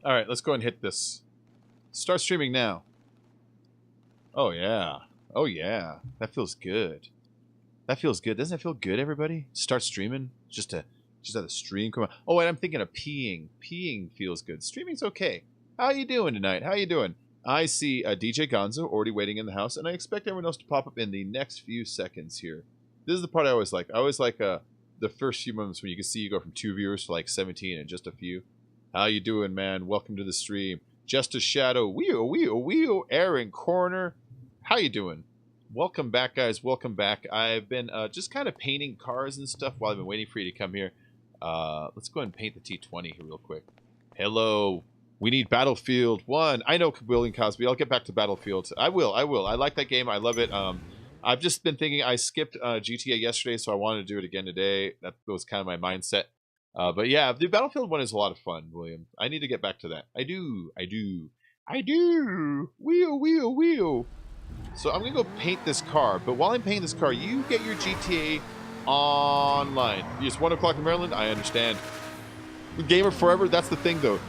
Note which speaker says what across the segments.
Speaker 1: All right, let's go and hit this. Start streaming now. Oh yeah. Oh yeah. That feels good. That feels good. Doesn't it feel good, everybody? Start streaming. Just have the stream come on. Oh, and I'm thinking of peeing. Peeing feels good. Streaming's okay. How you doing tonight? How you doing? I see DJ Gonzo already waiting in the house, and I expect everyone else to pop up in the next few seconds here. This is the part I always like. I always like the first few moments when you can see you go from 2 viewers to like 17 in just a few. How you doing, man? Welcome to the stream. Just a Shadow. Wheel. Aaron Corner. How you doing? Welcome back, guys. Welcome back. I've been just kind of painting cars and stuff while I've been waiting for you to come here. Let's go ahead and paint the T20 here real quick. Hello. We need Battlefield 1. I know William Cosby. I'll get back to Battlefield. I will. I like that game. I love it. I've just been thinking I skipped GTA yesterday, so I wanted to do it again today. That was kind of my mindset. But yeah, the Battlefield 1 is a lot of fun, William. I need to get back to that. I do. Wheel. So I'm going to go paint this car. But while I'm painting this car, you get your GTA online. It's 1 o'clock in Maryland. I understand. Gamer forever. That's the thing, though.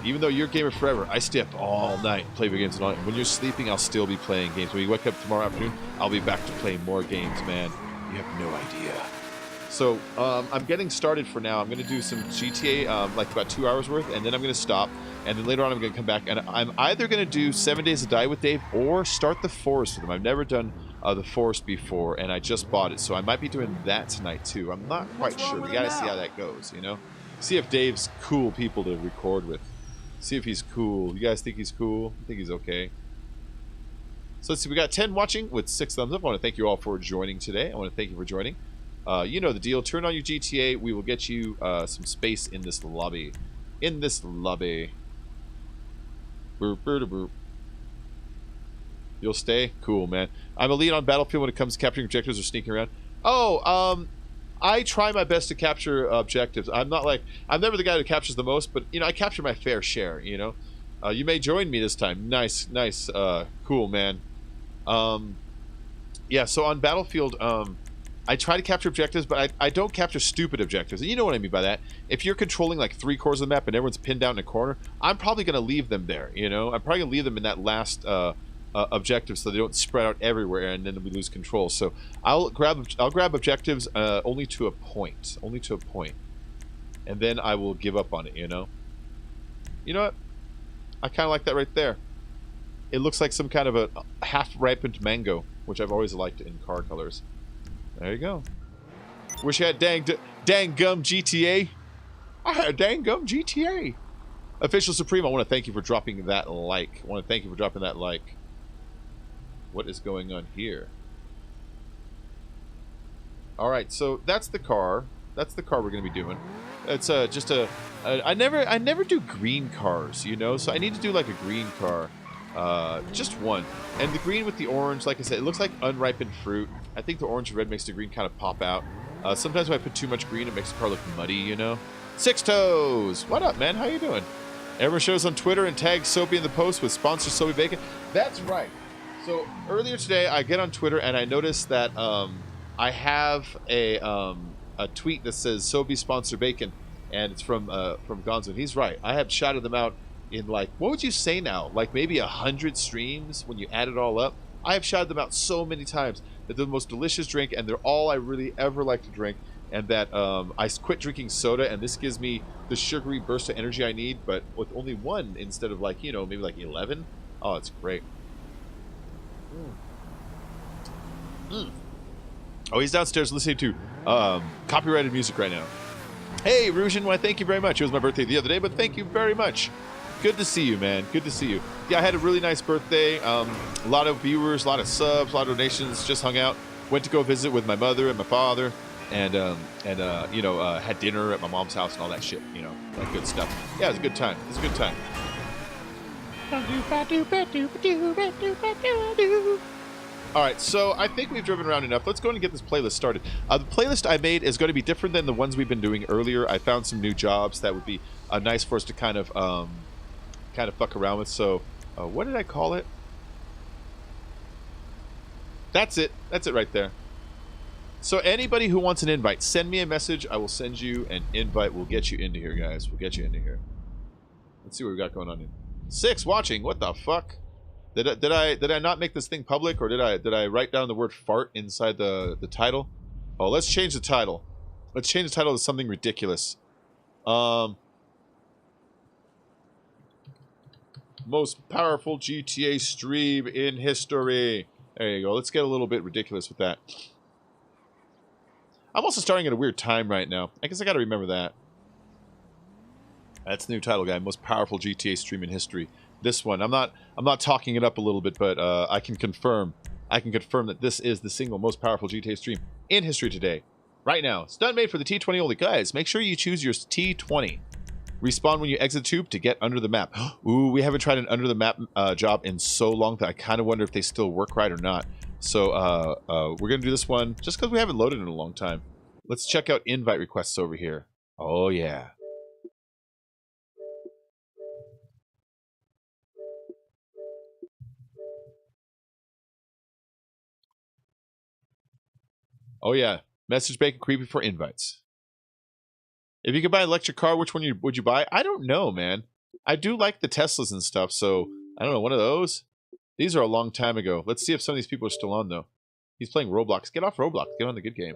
Speaker 1: Even though you're gamer forever, I stay up all night, play video games all night. When you're sleeping, I'll still be playing games. When you wake up tomorrow afternoon, I'll be back to play more games, man. You have no idea. So I'm getting started for now. I'm going to do some GTA, like about 2 hours worth, and then I'm going to stop. And then later on, I'm going to come back, and I'm either going to do 7 Days to Die with Dave or start the Forest with him. I've never done the Forest before, and I just bought it, so I might be doing that tonight too. I'm not quite sure. We got to see how that goes, you know. See if Dave's cool people to record with. See if he's cool. You guys think he's cool? I think he's okay. So let's see. We got 10 watching with 6 thumbs up. I want to thank you all for joining today. I want to thank you for joining. You know the deal. Turn on your GTA. We will get you some space in this lobby. Boop, boop, boop. You'll stay? Cool, man. I'm a lead on Battlefield when it comes to capturing objectives or sneaking around. Oh, I try my best to capture objectives. I'm never the guy who captures the most, but, you know, I capture my fair share, you know. You may join me this time. Nice, cool, man. Yeah, so on Battlefield, I try to capture objectives, but I don't capture stupid objectives. And you know what I mean by that. If you're controlling like 3/4 of the map and everyone's pinned down in a corner, I'm probably going to leave them there, you know. I'm probably going to leave them in that last objective so they don't spread out everywhere and then we lose control. So I'll grab objectives only to a point. And then I will give up on it, you know. You know what? I kind of like that right there. It looks like some kind of a half-ripened mango, which I've always liked in car colors. There you go. Wish I had dang gum GTA. I had dang gum GTA. Official Supreme, I want to thank you for dropping that like. What is going on here? All right, so that's the car. That's the car we're going to be doing. It's just I never do green cars, you know. So I need to do like a green car. Just one. And the green with the orange, like I said, it looks like unripened fruit. I think the orange and red makes the green kind of pop out. Sometimes when I put too much green, it makes the car look muddy, you know. Six Toes! What up, man? How you doing? Everyone shows on Twitter and tags Soapy in the post with sponsor Soapy Bacon. That's right. So earlier today, I get on Twitter and I noticed that I have a tweet that says Soapy sponsor Bacon, and it's from Gonzo. And he's right. I have shouted them out in, like, what would you say now? Like maybe 100 streams when you add it all up. I have shouted them out so many times that they're the most delicious drink, and they're all I really ever like to drink. And that I quit drinking soda, and this gives me the sugary burst of energy I need, but with only one instead of, like, you know, maybe like 11. Oh, it's great. Oh, he's downstairs listening to copyrighted music right now. Hey, Rujin, why, thank you very much. It was my birthday the other day, but thank you very much. Good to see you, man. Good to see you. Yeah, I had a really nice birthday. A lot of viewers, a lot of subs, a lot of donations. Just hung out. Went to go visit with my mother and my father, and you know, had dinner at my mom's house and all that shit. You know, that good stuff. Yeah, it was a good time. It was a good time. All right, so I think we've driven around enough. Let's go and get this playlist started. The playlist I made is going to be different than the ones we've been doing earlier. I found some new jobs that would be nice for us to kind of fuck around with. So, what did I call it? That's it. That's it right there. So anybody who wants an invite, send me a message. I will send you an invite. We'll get you into here, guys. We'll get you into here. Let's see what we got going on here. 6 watching. What the fuck? Did I not make this thing public, or did I write down the word fart inside the title? Oh, let's change the title. Let's change the title to something ridiculous. Most powerful GTA stream in history. There you go. Let's get a little bit ridiculous with that. I'm also starting at a weird time right now. I guess I gotta remember that. That's the new title, guy. Most powerful GTA stream in history. This one. I'm not talking it up a little bit, but I can confirm that this is the single most powerful GTA stream in history today. Right now. Stunt made for the T20 only. Guys, make sure you choose your T20. Respawn when you exit tube to get under the map. Ooh, we haven't tried an under the map job in so long that I kind of wonder if they still work right or not. So we're going to do this one just because we haven't loaded in a long time. Let's check out invite requests over here. Oh, yeah. Oh, yeah. Message Bacon Creepy for invites. If you could buy an electric car, which one would you buy? I don't know, man. I do like the Teslas and stuff, so I don't know. One of those? These are a long time ago. Let's see if some of these people are still on, though. He's playing Roblox. Get off Roblox. Get on the good game.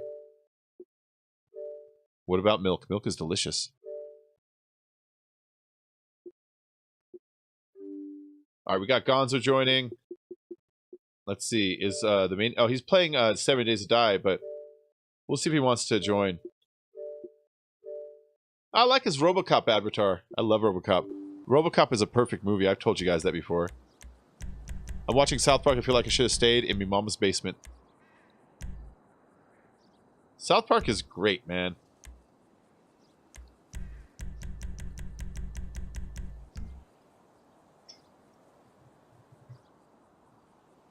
Speaker 1: What about milk? Milk is delicious. All right, we got Gonzo joining. Let's see. Is the main... Oh, he's playing 7 Days to Die, but we'll see if he wants to join. I like his RoboCop avatar. I love RoboCop. RoboCop is a perfect movie. I've told you guys that before. I'm watching South Park. I feel like I should have stayed in my mama's basement. South Park is great, man.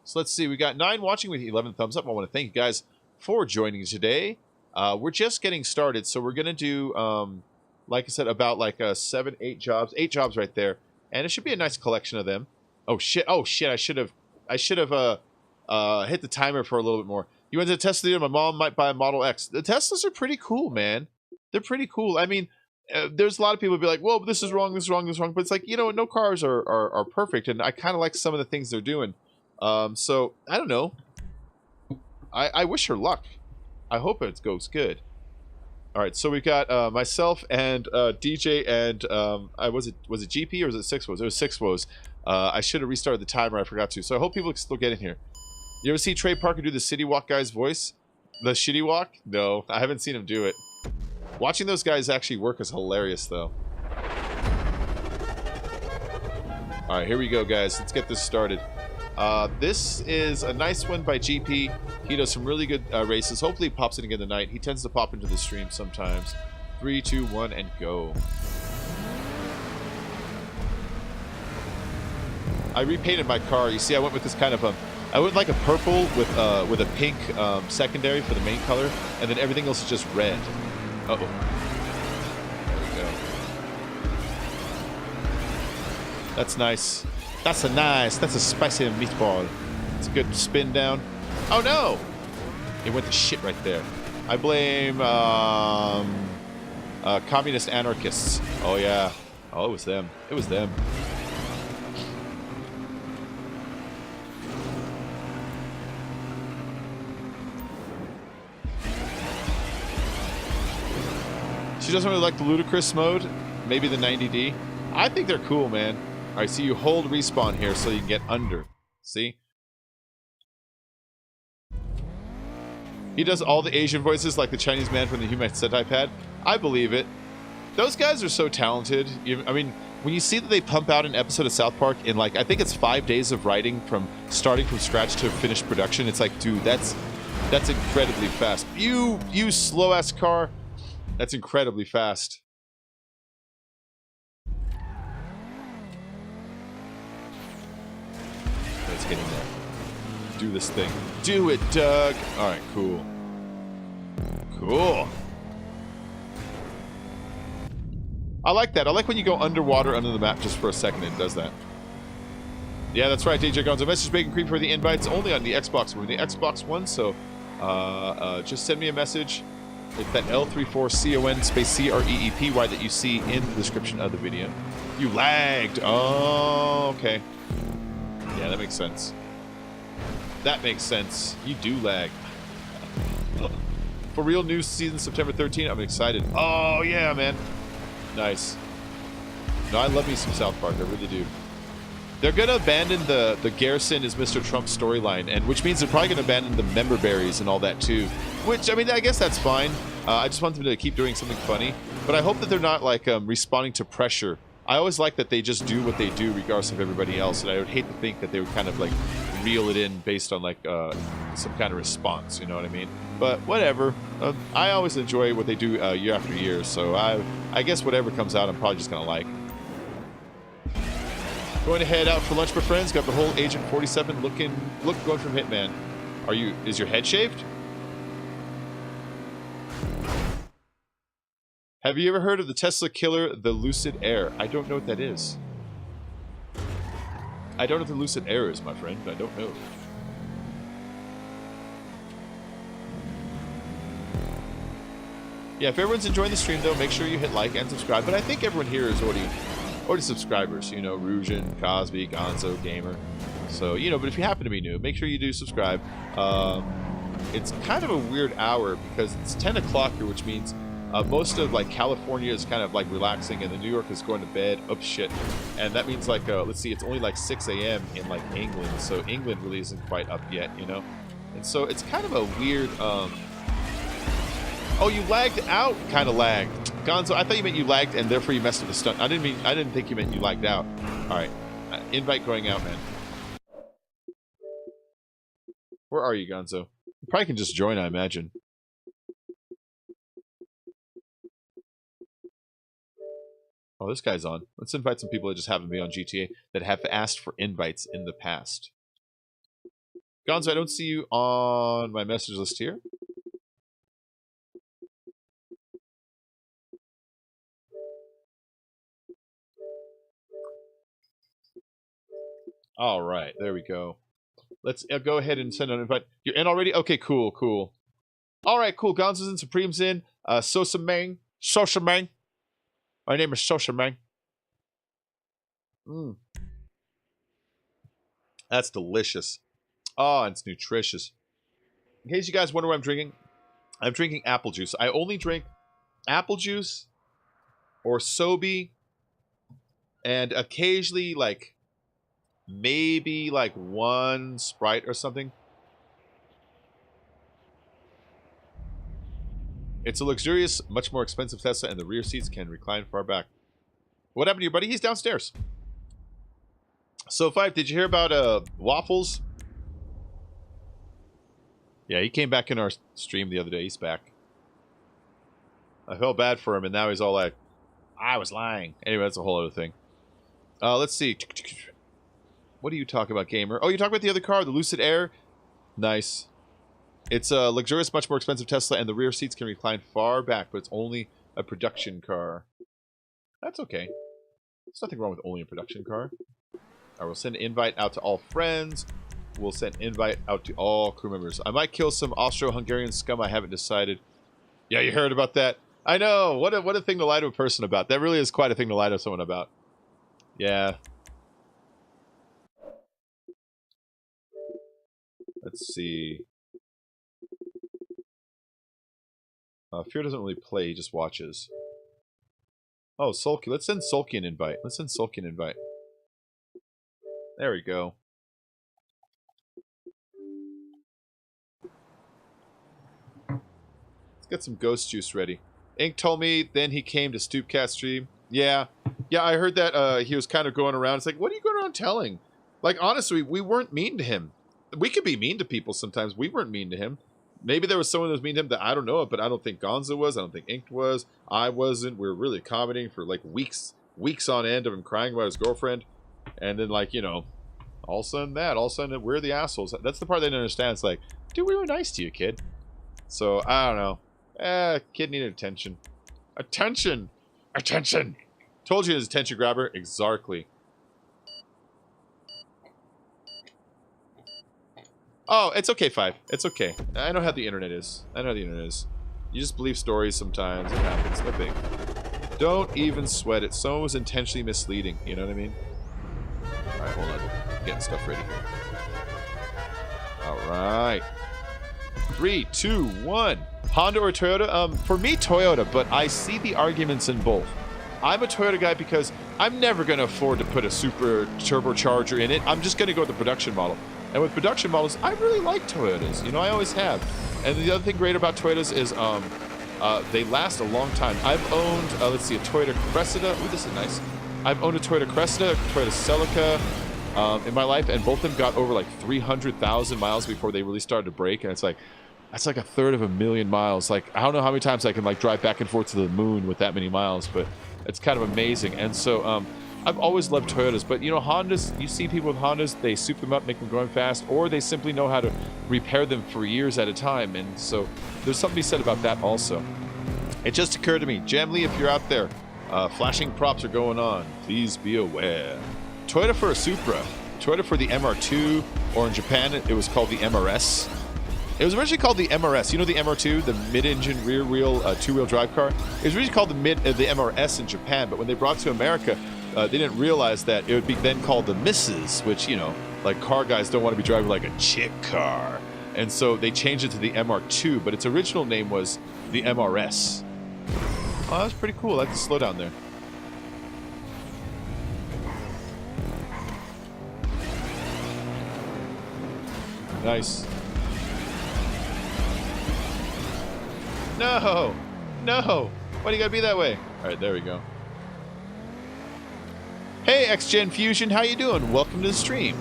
Speaker 1: So let's see. We got 9 watching with 11 thumbs up. I want to thank you guys for joining today. We're just getting started, so we're going to do... like I said, about like 7, 8 jobs. 8 jobs right there. And it should be a nice collection of them. Oh shit. Oh shit. I should have hit the timer for a little bit more. You went to the Tesla dealer. My mom might buy a Model X. The Teslas are pretty cool, man. They're pretty cool. I mean, there's a lot of people who be like, well, this is wrong, this is wrong, this is wrong. But it's like, you know, no cars are perfect. And I kind of like some of the things they're doing. So, I don't know. I wish her luck. I hope it goes good. All right, so we got myself and DJ and was it GP or was it 6 woes? It was 6 woes. I should have restarted the timer. I forgot to. So I hope people can still get in here. You ever see Trey Parker do the City Walk guy's voice? The Shitty Walk? No, I haven't seen him do it. Watching those guys actually work is hilarious, though. All right, here we go, guys. Let's get this started. This is a nice one by GP. He does some really good races. Hopefully he pops in again tonight. He tends to pop into the stream sometimes. 3, 2, 1, and go. I repainted my car. You see, I went with this kind of I went like a purple with a pink secondary for the main color, and then everything else is just red. Uh-oh. There we go. That's nice. That's a spicy meatball. It's a good spin down. Oh no! It went to shit right there. I blame communist anarchists. Oh yeah. Oh, it was them. It was them. She doesn't really like the ludicrous mode. Maybe the 90D. I think they're cool, man. Alright, so you hold respawn here so you can get under. See? He does all the Asian voices like the Chinese man from the Human Sentai Pad. I believe it. Those guys are so talented. I mean, when you see that they pump out an episode of South Park in like, I think it's 5 days of writing from starting from scratch to finished production, it's like, dude, that's incredibly fast. You slow-ass car. That's incredibly fast. Let's get in there. Do this thing. Do it, Doug. All right, cool. Cool. I like that. I like when you go underwater under the map just for a second. It does that. Yeah, that's right, DJ Gonzo. Message Bacon Creep for the invites only on the Xbox One. The Xbox One, so just send me a message It's that L34CON space CREEPY that you see in the description of the video. You lagged. Oh, okay. Yeah, that makes sense. That makes sense. You do lag. For real, new season September 13th. I'm excited. Oh, yeah, man. Nice. No, I love me some South Park. I really do. They're going to abandon the Garrison is Mr. Trump storyline, and which means they're probably going to abandon the member berries and all that too. Which, I mean, I guess that's fine. I just want them to keep doing something funny. But I hope that they're not, like, responding to pressure. I always like that they just do what they do regardless of everybody else, and I would hate to think that they would kind of, like, reel it in based on, like, some kind of response, you know what I mean? But whatever. I always enjoy what they do year after year, so I guess whatever comes out, I'm probably just going to like. Going to head out for lunch, my friends. Got the whole Agent 47 going from Hitman. Is your head shaved? Have you ever heard of the Tesla killer, the Lucid Air? I don't know what that is. I don't know what the Lucid Air is, my friend. I don't know. Yeah, if everyone's enjoying the stream, though, make sure you hit like and subscribe. But I think everyone here is already subscribers, you know, Rujan, Cosby, Gonzo, Gamer. So, you know, but if you happen to be new, make sure you do subscribe. It's kind of a weird hour because it's 10 o'clock here, which means most of, like, California is kind of, like, relaxing, and then New York is going to bed. Oh, shit. And that means, like, let's see, it's only, like, 6 a.m. in, like, England, so England really isn't quite up yet, you know? And so it's kind of a weird, Oh, you lagged out? Kind of lagged. Gonzo, I thought you meant you lagged and therefore you messed with the stunt. I didn't think you meant you lagged out. Alright. Invite going out, man. Where are you, Gonzo? You probably can just join, I imagine. Oh, this guy's on. Let's invite some people that just happen to be on GTA that have asked for invites in the past. Gonzo, I don't see you on my message list here. All right, there we go. Let's go ahead and send an invite. You're in already? Okay, cool, cool. All right, cool. Gonzo's in, Supreme's in. Sosa Mang. Sosa Mang. My name is Sosa Mang. That's delicious. Oh, and it's nutritious. In case you guys wonder what I'm drinking apple juice. I only drink apple juice or Sobe and occasionally, like, maybe, like, one Sprite or something. It's a luxurious, much more expensive Tesla, and the rear seats can recline far back. What happened to your buddy? He's downstairs. So, Five, did you hear about Waffles? Yeah, he came back in our stream the other day. He's back. I felt bad for him, and now he's all like, I was lying. Anyway, that's a whole other thing. Let's see. What are you talking about, Gamer? Oh, you're talking about the other car, the Lucid Air? Nice. It's a luxurious, much more expensive Tesla, and the rear seats can recline far back, but it's only a production car. That's okay. There's nothing wrong with only a production car. I will send an invite out to all friends. We'll send an invite out to all crew members. I might kill some Austro-Hungarian scum. I haven't decided. Yeah, you heard about that? I know. What a thing to lie to a person about. That really is quite a thing to lie to someone about. Yeah. Let's see. Fear doesn't really play, he just watches. Oh, Sulky. Let's send Sulky an invite. Let's send Sulky an invite. There we go. Let's get some ghost juice ready. Ink told me then he came to Stoopcat stream. Yeah. Yeah, I heard that he was kind of going around. It's like, what are you going around telling? Like, honestly, we weren't mean to him. We could be mean to people sometimes. We weren't mean to him. Maybe there was someone that was mean to him that I don't know, but I don't think Gonzo was. I don't think Inked was. I wasn't. We were really accommodating for, like, weeks on end of him crying about his girlfriend. And then, like, you know, all of a sudden all of a sudden we're the assholes. That's the part they didn't understand. It's like, dude, we were nice to you, kid. So, I don't know. Kid needed attention. Attention! Attention! Told you his attention grabber. Exactly. Oh, it's okay, Five. It's okay. I know how the internet is. I know how the internet is. You just believe stories sometimes. It happens. No big. Don't even sweat it. Someone was intentionally misleading. You know what I mean? Alright, hold on. Getting stuff ready here. Alright. 3, 2, 1. Honda or Toyota? For me, Toyota, but I see the arguments in both. I'm a Toyota guy because I'm never going to afford to put a super turbocharger in it. I'm just going to go with the production model. And with production models, I really like Toyotas. You know, I always have. And the other thing great about Toyotas is they last a long time. I've owned, let's see, a Toyota Cressida. Ooh, this is nice. I've owned a Toyota Cressida, a Toyota Celica in my life, and both of them got over like 300,000 miles before they really started to break. And it's like, that's like 1/3 of a million miles. Like, I don't know how many times I can like drive back and forth to the moon with that many miles, but it's kind of amazing. And so I've always loved Toyotas, but you know, Hondas, you see people with Hondas, they soup them up, make them going fast, or they simply know how to repair them for years at a time. And so there's something to be said about that also. It just occurred to me, Jamly, if you're out there, flashing props are going on. Please be aware. Toyota for a Supra, Toyota for the MR2, or in Japan it was called the MRS. It was originally called the MRS. You know the MR2, the mid-engine, rear-wheel, two-wheel drive car? It was originally called the MRS in Japan, but when they brought it to America, they didn't realize that it would be then called the Mrs., which, you know, like car guys don't want to be driving like a chick car. And so they changed it to the MR2, but its original name was the MRS. Oh, that was pretty cool. I like the slowdown there. Nice. No! No! Why do you gotta be that way? Alright, there we go. Hey, XGen Fusion, how you doing? Welcome to the stream.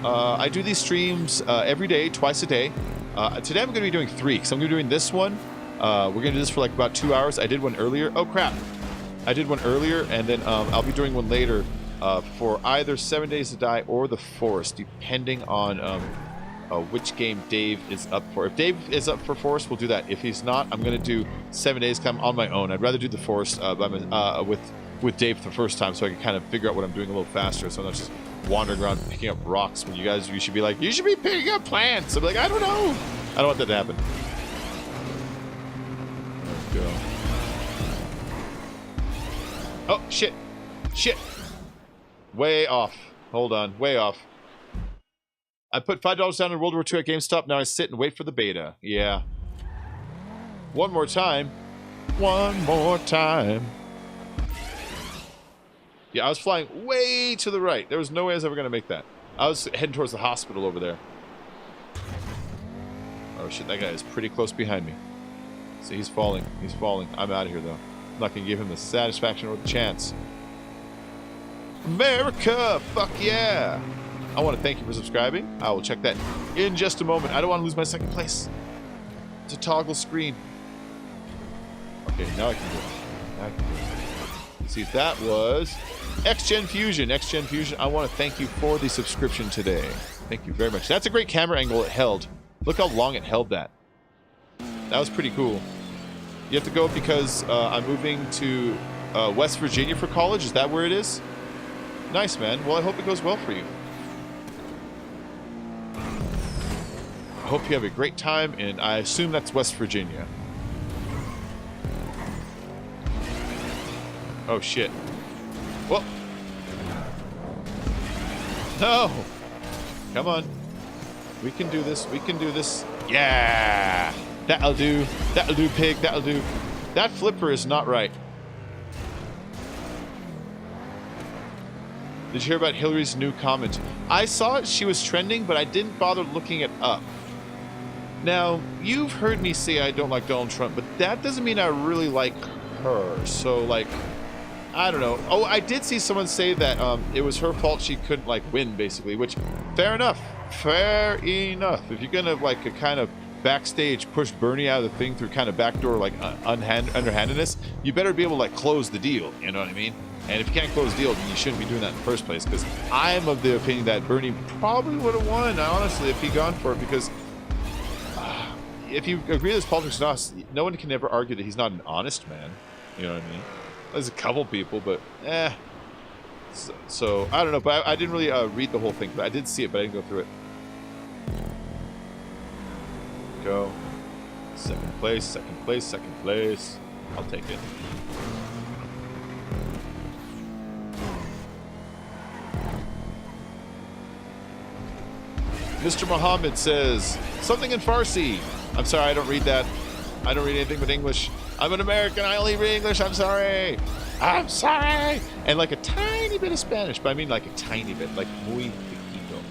Speaker 1: I do these streams every day, twice a day. Today I'm going to be doing 3, because I'm going to be doing this one. We're going to do this for like about 2 hours. I did one earlier. Oh, crap. I did one earlier, and then I'll be doing one later for either 7 Days to Die or The Forest, depending on which game Dave is up for. If Dave is up for Forest, we'll do that. If he's not, I'm going to do 7 Days because I'm on my own. I'd rather do The Forest with Dave for the first time so I can kind of figure out what I'm doing a little faster, so I'm not just wandering around picking up rocks when you should be like, you should be picking up plants. I'm like, I don't know. I don't want that to happen. There we go. Oh, shit. Shit. Way off. Hold on. Way off. I put $5 down in World War II at GameStop. Now I sit and wait for the beta. Yeah. One more time. One more time. Yeah, I was flying way to the right. There was no way I was ever going to make that. I was heading towards the hospital over there. Oh, shit. That guy is pretty close behind me. See, he's falling. He's falling. I'm out of here, though. I'm not going to give him the satisfaction or the chance. America! Fuck yeah! I want to thank you for subscribing. I will check that in just a moment. I don't want to lose my second place. It's a toggle screen. Okay, now I can do it. Now I can do it. See, that was XGen Fusion. XGen Fusion, I want to thank you for the subscription today. Thank you very much. That's a great camera angle it held. Look how long it held that. That was pretty cool. You have to go because I'm moving to West Virginia for college. Is that where it is? Nice, man. Well, I hope it goes well for you. I hope you have a great time, and I assume that's West Virginia. Oh, shit. Whoa. No! Come on. We can do this. We can do this. Yeah! That'll do. That'll do, pig. That'll do. That flipper is not right. Did you hear about Hillary's new comment? I saw it. She was trending, but I didn't bother looking it up. Now, you've heard me say I don't like Donald Trump, but that doesn't mean I really like her. So, like, I don't know. Oh, I did see someone say that it was her fault she couldn't, like, win, basically, which, fair enough. Fair enough. If you're gonna, like, a kind of backstage push Bernie out of the thing through kind of backdoor, like, underhandedness, you better be able to, like, close the deal, you know what I mean? And if you can't close the deal, then you shouldn't be doing that in the first place, because I'm of the opinion that Bernie probably would have won, honestly, if he'd gone for it, because if you agree with his politics or not, no one can ever argue that he's not an honest man, you know what I mean? There's a couple people, but So I don't know, but I didn't really read the whole thing, but I did see it, but I didn't go through it. Go. Second place, second place, second place. I'll take it. Mr. Muhammad says, something in Farsi. I'm sorry, I don't read that. I don't read anything but English. I'm an American, I only read English, I'm sorry. I'm sorry. And like a tiny bit of Spanish, but I mean like a tiny bit, like muy poquito.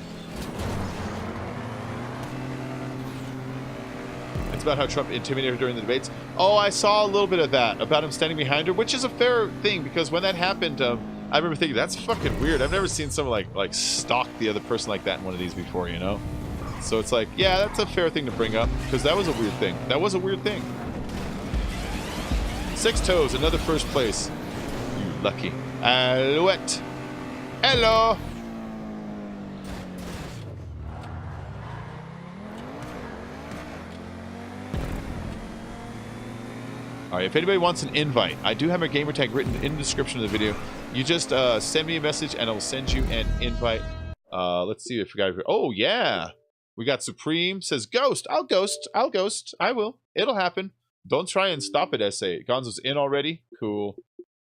Speaker 1: It's about how Trump intimidated her during the debates. Oh, I saw a little bit of that, about him standing behind her, which is a fair thing, because when that happened, I remember thinking, that's fucking weird. I've never seen someone like stalk the other person like that in one of these before, you know? So it's like, yeah, that's a fair thing to bring up, because that was a weird thing. That was a weird thing. 6 toes, another first place. You lucky. Alouette. Hello. Alright, if anybody wants an invite, I do have my gamer tag written in the description of the video. You just send me a message and I'll send you an invite. Let's see if we got... Oh, yeah. We got Supreme. Says, Ghost. I'll ghost. I'll ghost. I will. It'll happen. Don't try and stop it, SA. Gonzo's in already. Cool.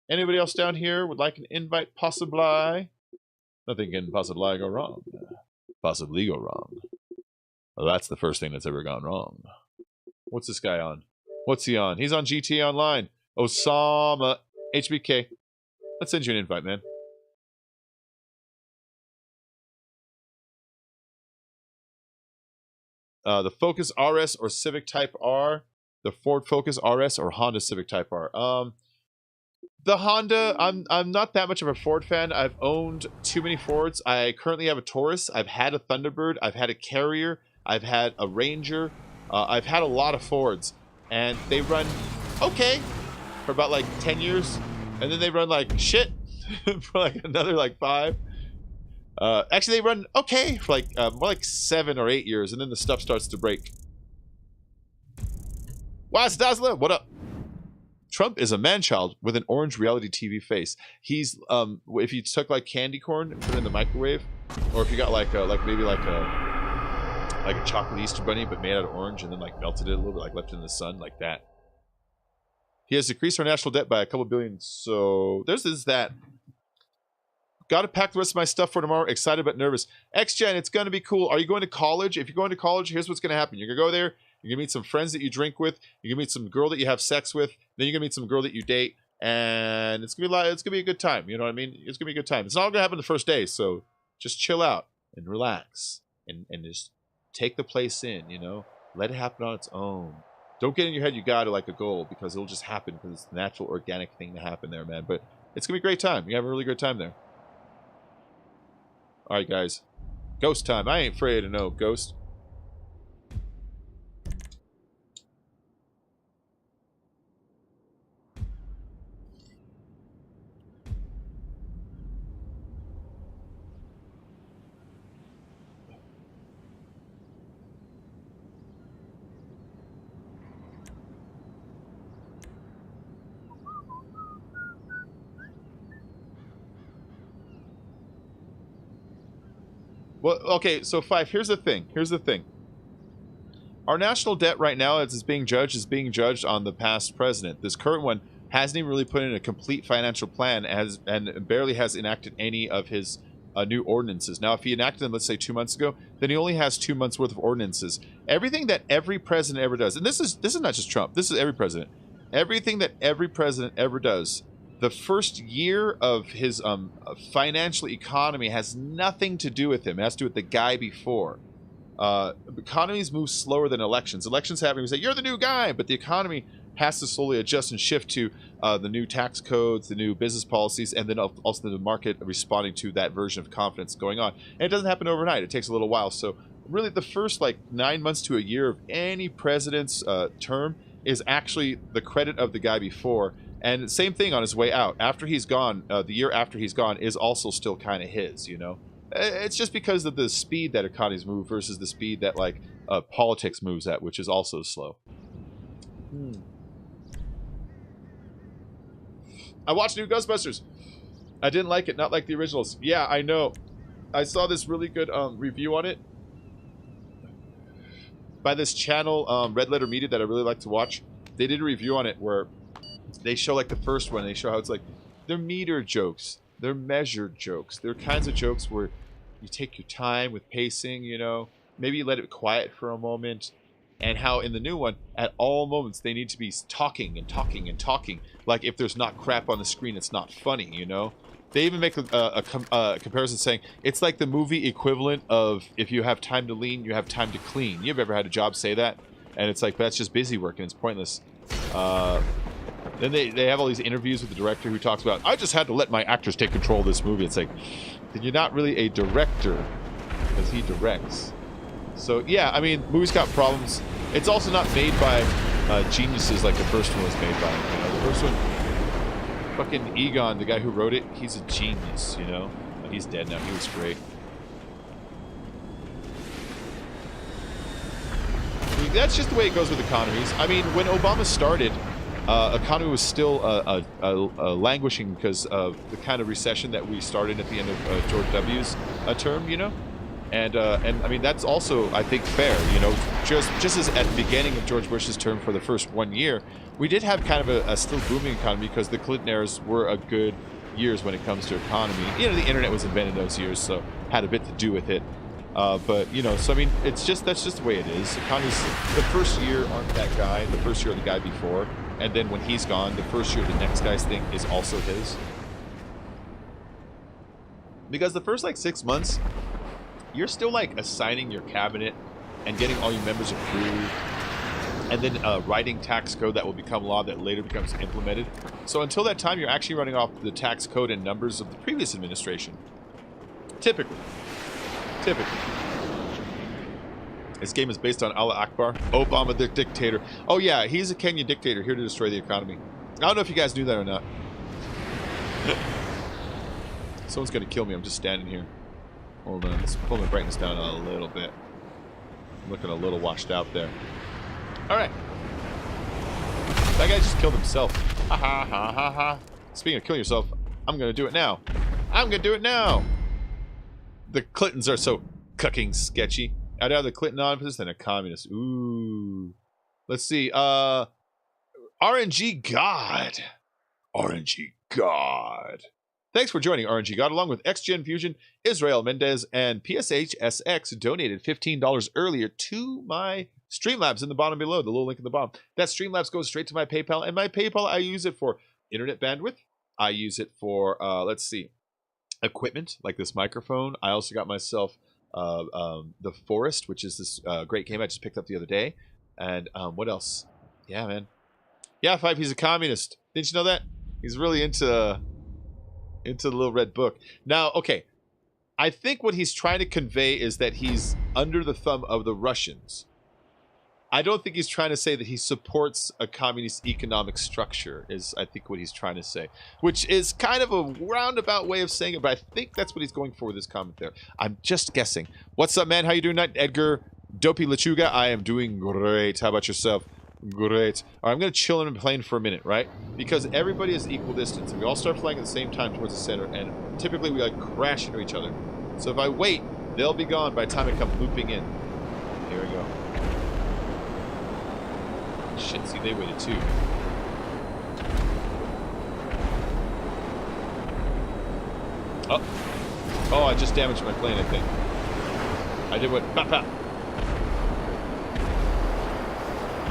Speaker 1: Anybody else down here would like an invite? Possibly. Nothing can possibly go wrong. Possibly go wrong. Well, that's the first thing that's ever gone wrong. What's this guy on? What's he on? He's on GTA Online. Osama. HBK. Let's send you an invite, man. The Focus RS or Civic Type R. The Ford Focus RS or Honda Civic Type R. The Honda, I'm not that much of a Ford fan. I've owned too many Fords. I currently have a Taurus. I've had a Thunderbird. I've had a Carrier. I've had a Ranger. I've had a lot of Fords. And they run okay for about like 10 years. And then they run like shit for like another like 5. Actually, they run okay for like more like 7 or 8 years. And then the stuff starts to break. What's Dazzler? What up? Trump is a man-child with an orange reality TV face. He's if you took like candy corn and put it in the microwave, or if you got like maybe like a chocolate Easter bunny but made out of orange and then like melted it a little bit, like left it in the sun, like that. He has decreased our national debt by a couple billion. So there's that. Got to pack the rest of my stuff for tomorrow. Excited but nervous. XGen, it's going to be cool. Are you going to college? If you're going to college, here's what's going to happen. You're going to go there. You're going to meet some friends that you drink with. You're going to meet some girl that you have sex with. Then you're going to meet some girl that you date. And it's going to be a good time. You know what I mean? It's going to be a good time. It's not going to happen the first day. So just chill out and relax. And just take the place in, you know? Let it happen on its own. Don't get in your head you got it like a goal, because it'll just happen because it's the natural, organic thing to happen there, man. But it's going to be a great time. You have a really great time there. All right, guys. Ghost time. I ain't afraid of no ghost. Well, okay, so 5, here's the thing. Here's the thing. Our national debt right now, as it's being judged, is being judged on the past president. This current one hasn't even really put in a complete financial plan and barely has enacted any of his new ordinances. Now, if he enacted them, let's say 2 months ago, then he only has 2 months worth of ordinances. Everything that every president ever does, and this is not just Trump, this is every president. Everything that every president ever does, the first year of his financial economy has nothing to do with him. It has to do with the guy before. Economies move slower than elections. Elections happen, we say, you're the new guy, but the economy has to slowly adjust and shift to the new tax codes, the new business policies, and then also the market responding to that version of confidence going on. And it doesn't happen overnight. It takes a little while. So really the first like 9 months to a year of any president's term is actually the credit of the guy before. And same thing on his way out. After he's gone, the year after he's gone is also still kind of his, you know? It's just because of the speed that economies move versus the speed that, like, politics moves at, which is also slow. I watched new Ghostbusters. I didn't like it, not like the originals. Yeah, I know. I saw this really good review on it. by this channel, Red Letter Media, that I really like to watch. They did a review on it where they show like the first one. They show how it's like they're meter jokes, they're measured jokes, they're kinds of jokes where you take your time with pacing. You know, maybe you let it quiet for a moment. And how in the new one, at all moments, they need to be talking and talking and talking. Like if there's not crap on the screen, it's not funny, you know? They even make a comparison saying, it's like the movie equivalent of if you have time to lean, you have time to clean. You've ever had a job say that? And it's like, but that's just busy work and it's pointless. Then they have all these interviews with the director who talks about, I just had to let my actors take control of this movie. It's like, then you're not really a director because he directs. So, yeah, I mean, movie's got problems. It's also not made by geniuses like the first one was made by. You know, the first one, fucking Egon, the guy who wrote it, he's a genius, you know? But he's dead now. He was great. I mean, that's just the way it goes with economies. I mean, when Obama started, economy was still languishing because of the kind of recession that we started at the end of George W.'s term, you know? And I mean, that's also, I think, fair, you know, just as at the beginning of George Bush's term for the first 1 year, we did have kind of a still booming economy because the Clinton eras were a good years when it comes to economy. You know, the internet was invented those years, so had a bit to do with it. But, you know, so I mean, that's just the way it is. Economies, the first year aren't that guy, the first year of the guy before, and then when he's gone, the first year of the next guy's thing is also his. Because the first, like, 6 months, you're still like assigning your cabinet and getting all your members approved and then writing tax code that will become law that later becomes implemented. So until that time, you're actually running off the tax code and numbers of the previous administration. Typically. This game is based on Allah Akbar. Obama the dictator. Oh yeah, he's a Kenyan dictator here to destroy the economy. I don't know if you guys knew that or not. Someone's gonna kill me. I'm just standing here. Hold on, let's pull my brightness down a little bit. I'm looking a little washed out there. Alright. That guy just killed himself. Ha ha ha ha ha. Speaking of killing yourself, I'm gonna do it now. I'm gonna do it now! The Clintons are so cucking sketchy. I'd rather the Clinton office than a communist. Ooh. Let's see. RNG God. RNG God. Thanks for joining RNG God, along with XGen Fusion, Israel Mendez, and PSHSX donated $15 earlier to my Streamlabs in the bottom below, the little link in the bottom. That Streamlabs goes straight to my PayPal, and my PayPal, I use it for internet bandwidth. I use it for, let's see, equipment, like this microphone. I also got myself The Forest, which is this great game I just picked up the other day. And what else? Yeah, man. Yeah, Five, he's a communist. Didn't you know that? He's really into the little red book. Now, okay, I think what he's trying to convey is that he's under the thumb of the Russians. I don't think he's trying to say that he supports a communist economic structure, is I think what he's trying to say. Which is kind of a roundabout way of saying it, but I think that's what he's going for with this comment there. I'm just guessing. What's up, man? How you doing tonight? Edgar Dopey Lechuga? I am doing great. How about yourself? Great. All right, I'm going to chill in the plane for a minute, right? Because everybody is equal distance. We all start flying at the same time towards the center, and typically we like crash into each other. So if I wait, they'll be gone by the time I come looping in. Here we go. Shit, see, they waited too. Oh. Oh, I just damaged my plane, I think. I did what? Bap, bap.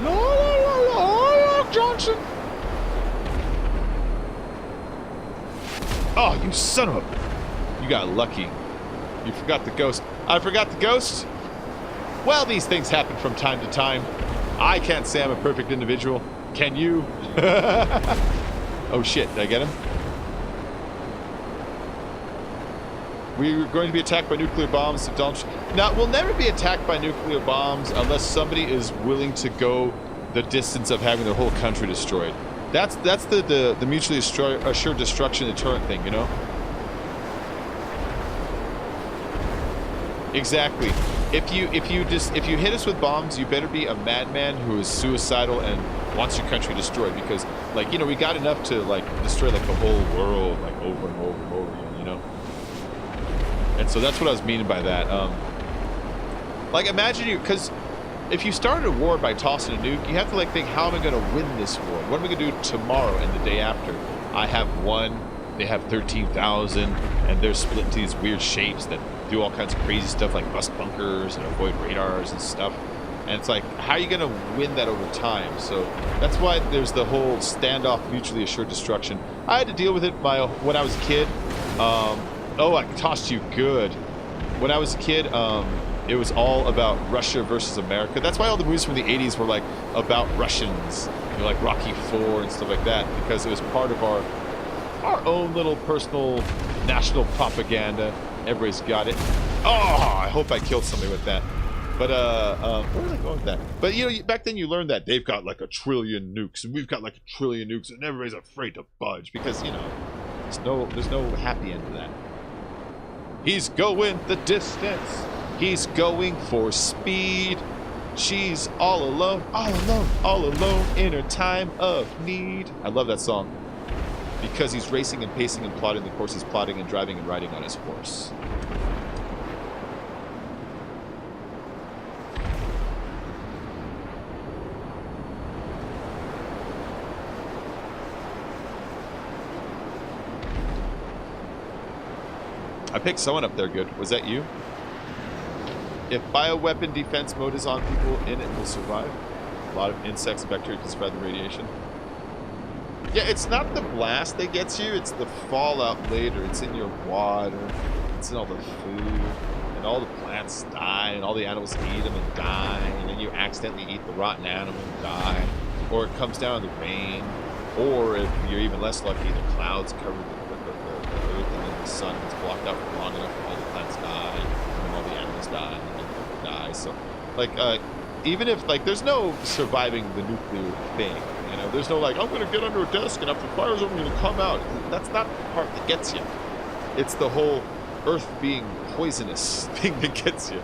Speaker 1: La la la la, Johnson. Oh, you son of a... You got lucky. You forgot the ghost. I forgot the ghost? Well, these things happen from time to time. I can't say I'm a perfect individual. Can you? Oh shit, did I get him? We're going to be attacked by nuclear bombs. Now, we'll never be attacked by nuclear bombs unless somebody is willing to go the distance of having their whole country destroyed. That's the mutually assured destruction deterrent thing, you know? Exactly. If you hit us with bombs, you better be a madman who is suicidal and wants your country destroyed, because, like, you know, we got enough to, like, destroy, like, the whole world, like, over and over and over again, you know? And so that's what I was meaning by that. Like, imagine you, because if you started a war by tossing a nuke, you have to like think, how am I going to win this war? What am I going to do tomorrow and the day after? I have one, they have 13,000, and they're split into these weird shapes that do all kinds of crazy stuff like bust bunkers and avoid radars and stuff. And it's like, how are you going to win that over time? So that's why there's the whole standoff, mutually assured destruction. I had to deal with it when I was a kid. Oh, I tossed you good. When I was a kid, it was all about Russia versus America. That's why all the movies from the 80s were like about Russians, you know, like Rocky IV and stuff like that, because it was part of our own little personal national propaganda. Everybody's got it. Oh, I hope I killed somebody with that. But where was I going with that? But you know, back then you learned that they've got like 1 trillion nukes, and we've got like 1 trillion nukes, and everybody's afraid to budge because, you know, there's no happy end to that. He's going the distance. He's going for speed. She's all alone, all alone, all alone in her time of need. I love that song. Because he's racing and pacing and plotting the course he's plotting and driving and riding on his horse. I picked someone up there good. Was that you? If bioweapon defense mode is on, people in it will survive. A lot of insects and bacteria can spread the radiation. Yeah, it's not the blast that gets you, it's the fallout later. It's in your water, it's in all the food, and all the plants die, and all the animals eat them and die, and then you accidentally eat the rotten animal and die. Or it comes down in the rain, or if you're even less lucky, the clouds cover the earth, and then the sun gets blocked out for long enough, and all the plants die, and all the animals die, and then people die. So, like, even if, like, there's no surviving the nuclear thing. You know, there's no like, I'm going to get under a desk and after the fire's over, I'm going to come out. That's not the part that gets you. It's the whole Earth being poisonous thing that gets you.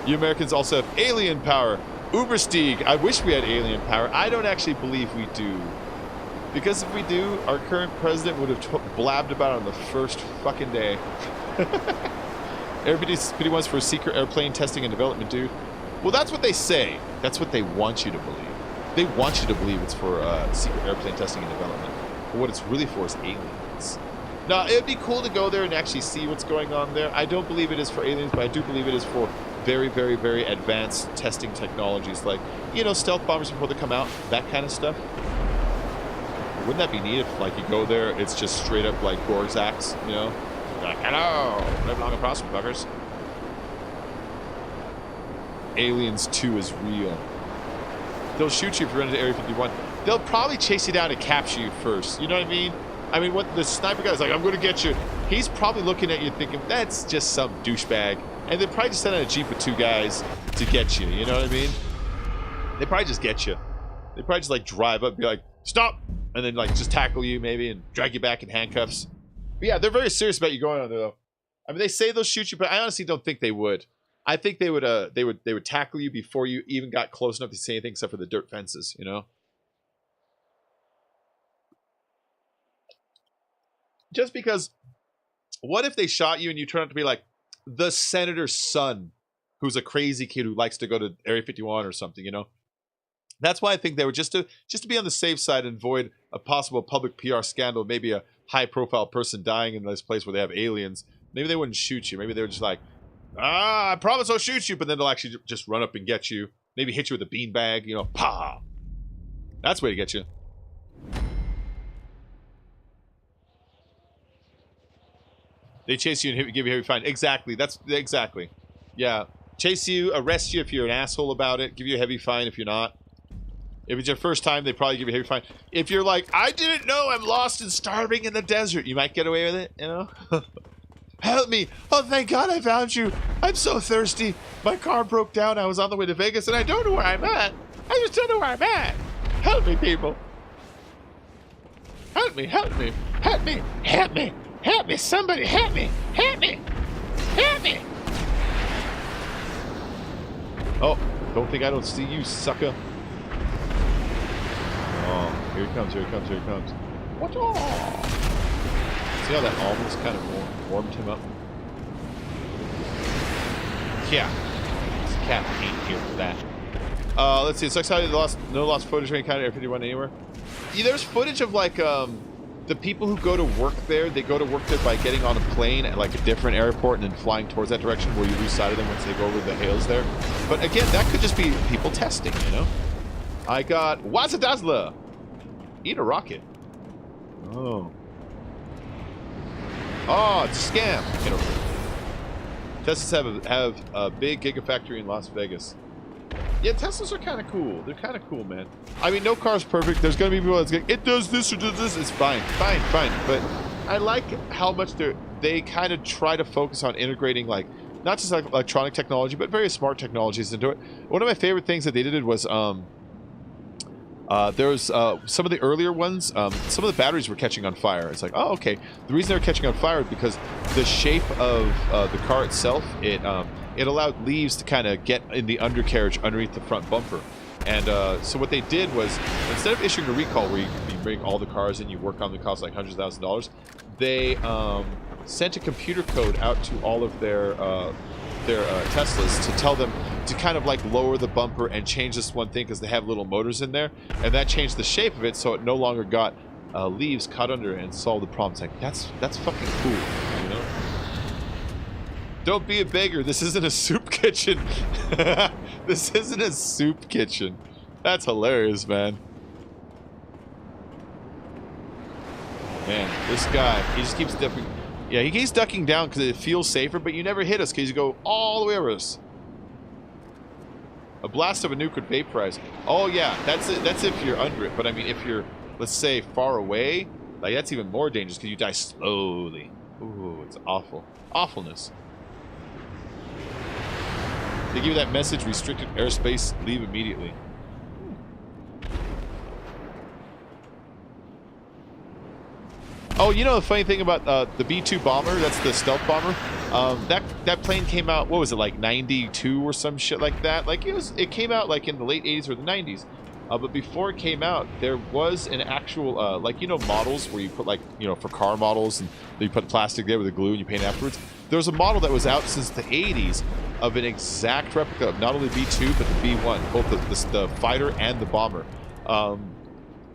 Speaker 1: You Americans also have alien power. Uberstieg. I wish we had alien power. I don't actually believe we do. Because if we do, our current president would have blabbed about it on the first fucking day. Everybody's wants for secret airplane testing and development, dude. Well, that's what they say. That's what they want you to believe. They want you to believe it's for secret airplane testing and development. But what it's really for is aliens. Now, it'd be cool to go there and actually see what's going on there. I don't believe it is for aliens, but I do believe it is for very, very, very advanced testing technologies. Like, you know, stealth bombers before they come out. That kind of stuff. Wouldn't that be neat if, like, you go there, it's just straight up like Gorzaks, you know? You're like, hello, live long and prosper, fuckers. Aliens 2 is real. They'll shoot you if you run into Area 51. They'll probably chase you down and capture you first. You know what I mean? I mean, what the sniper guy's like, I'm going to get you. He's probably looking at you thinking, that's just some douchebag. And they'll probably just send out a Jeep with 2 guys to get you. You know what I mean? They probably just get you. They probably just like drive up and be like, stop! And then like just tackle you maybe and drag you back in handcuffs. But yeah, they're very serious about you going on there though. I mean, they say they'll shoot you, but I honestly don't think they would. I think they would tackle you before you even got close enough to say anything except for the dirt fences, you know? Just because, what if they shot you and you turn out to be like the senator's son, who's a crazy kid who likes to go to Area 51 or something, you know? That's why I think they would just to be on the safe side and avoid a possible public PR scandal, maybe a high-profile person dying in this place where they have aliens. Maybe they wouldn't shoot you. Maybe they were just like, I promise I'll shoot you, but then they'll actually just run up and get you. Maybe hit you with a beanbag, you know, pa. That's the way to get you. They chase you and give you a heavy fine. Exactly. That's exactly. Yeah. Chase you, arrest you if you're an asshole about it, give you a heavy fine if you're not. If it's your first time, they probably give you a heavy fine. If you're like, I didn't know I'm lost and starving in the desert, you might get away with it, you know? Help me! Oh, thank God I found you! I'm so thirsty! My car broke down, I was on the way to Vegas, and I don't know where I'm at! I just don't know where I'm at! Help me, people! Help me, help me! Help me! Help me! Help me! Somebody help me! Help me! Help me! Oh, don't think I don't see you, sucker! Oh, here he comes, here he comes, here he comes. What? See how that almost kind of warmed him up? Yeah. cat ain't here for that. Let's see. It sucks how you no lost footage when you counted Air 51 anywhere. Yeah, there's footage of like the people who go to work there. They go to work there by getting on a plane at like a different airport and then flying towards that direction where you lose sight of them once they go over the hills there. But again, that could just be people testing, you know. I got Wazadazla. Eat a rocket. Oh. Oh, it's a scam. Get over it. Teslas have a big gigafactory in Las Vegas. Yeah, Teslas are kind of cool. They're kind of cool, man. I mean, no car's perfect. There's going to be people that's going, it does this or does this. It's fine. Fine, fine. But I like how much they kind of try to focus on integrating, like, not just like electronic technology, but very smart technologies into it. One of my favorite things that they did was, there was some of the earlier ones, some of the batteries were catching on fire. It's like, oh, okay. The reason they were catching on fire is because the shape of the car itself, it allowed leaves to kind of get in the undercarriage underneath the front bumper. And so what they did was, instead of issuing a recall where you bring all the cars and you work on the cost like hundreds of thousands of dollars, they sent a computer code out to all of their Teslas to tell them to kind of like lower the bumper and change this one thing because they have little motors in there, and that changed the shape of it so it no longer got leaves cut under it and solved the problem. It's like, that's fucking cool, you know? Don't be a beggar. This isn't a soup kitchen. This isn't a soup kitchen. That's hilarious, man. Man, this guy, he just keeps ducking. Yeah, he keeps ducking down because it feels safer, but you never hit us because you go all the way over us. A blast of a nuke would vaporize. Oh yeah, that's it. That's if you're under it. But I mean, if you're, let's say, far away, like that's even more dangerous because you die slowly. Ooh, it's awful. Awfulness. They give you that message: restricted airspace, leave immediately. Oh, you know the funny thing about the B-2 bomber? That's the stealth bomber. That plane came out. What was it, like '92 or some shit like that? Like it came out like in the late '80s or the '90s. But before it came out, there was an actual like models where you put like for car models and you put plastic there with the glue and you paint afterwards. There was a model that was out since the '80s of an exact replica of not only B-2 but the B-1, both the fighter and the bomber,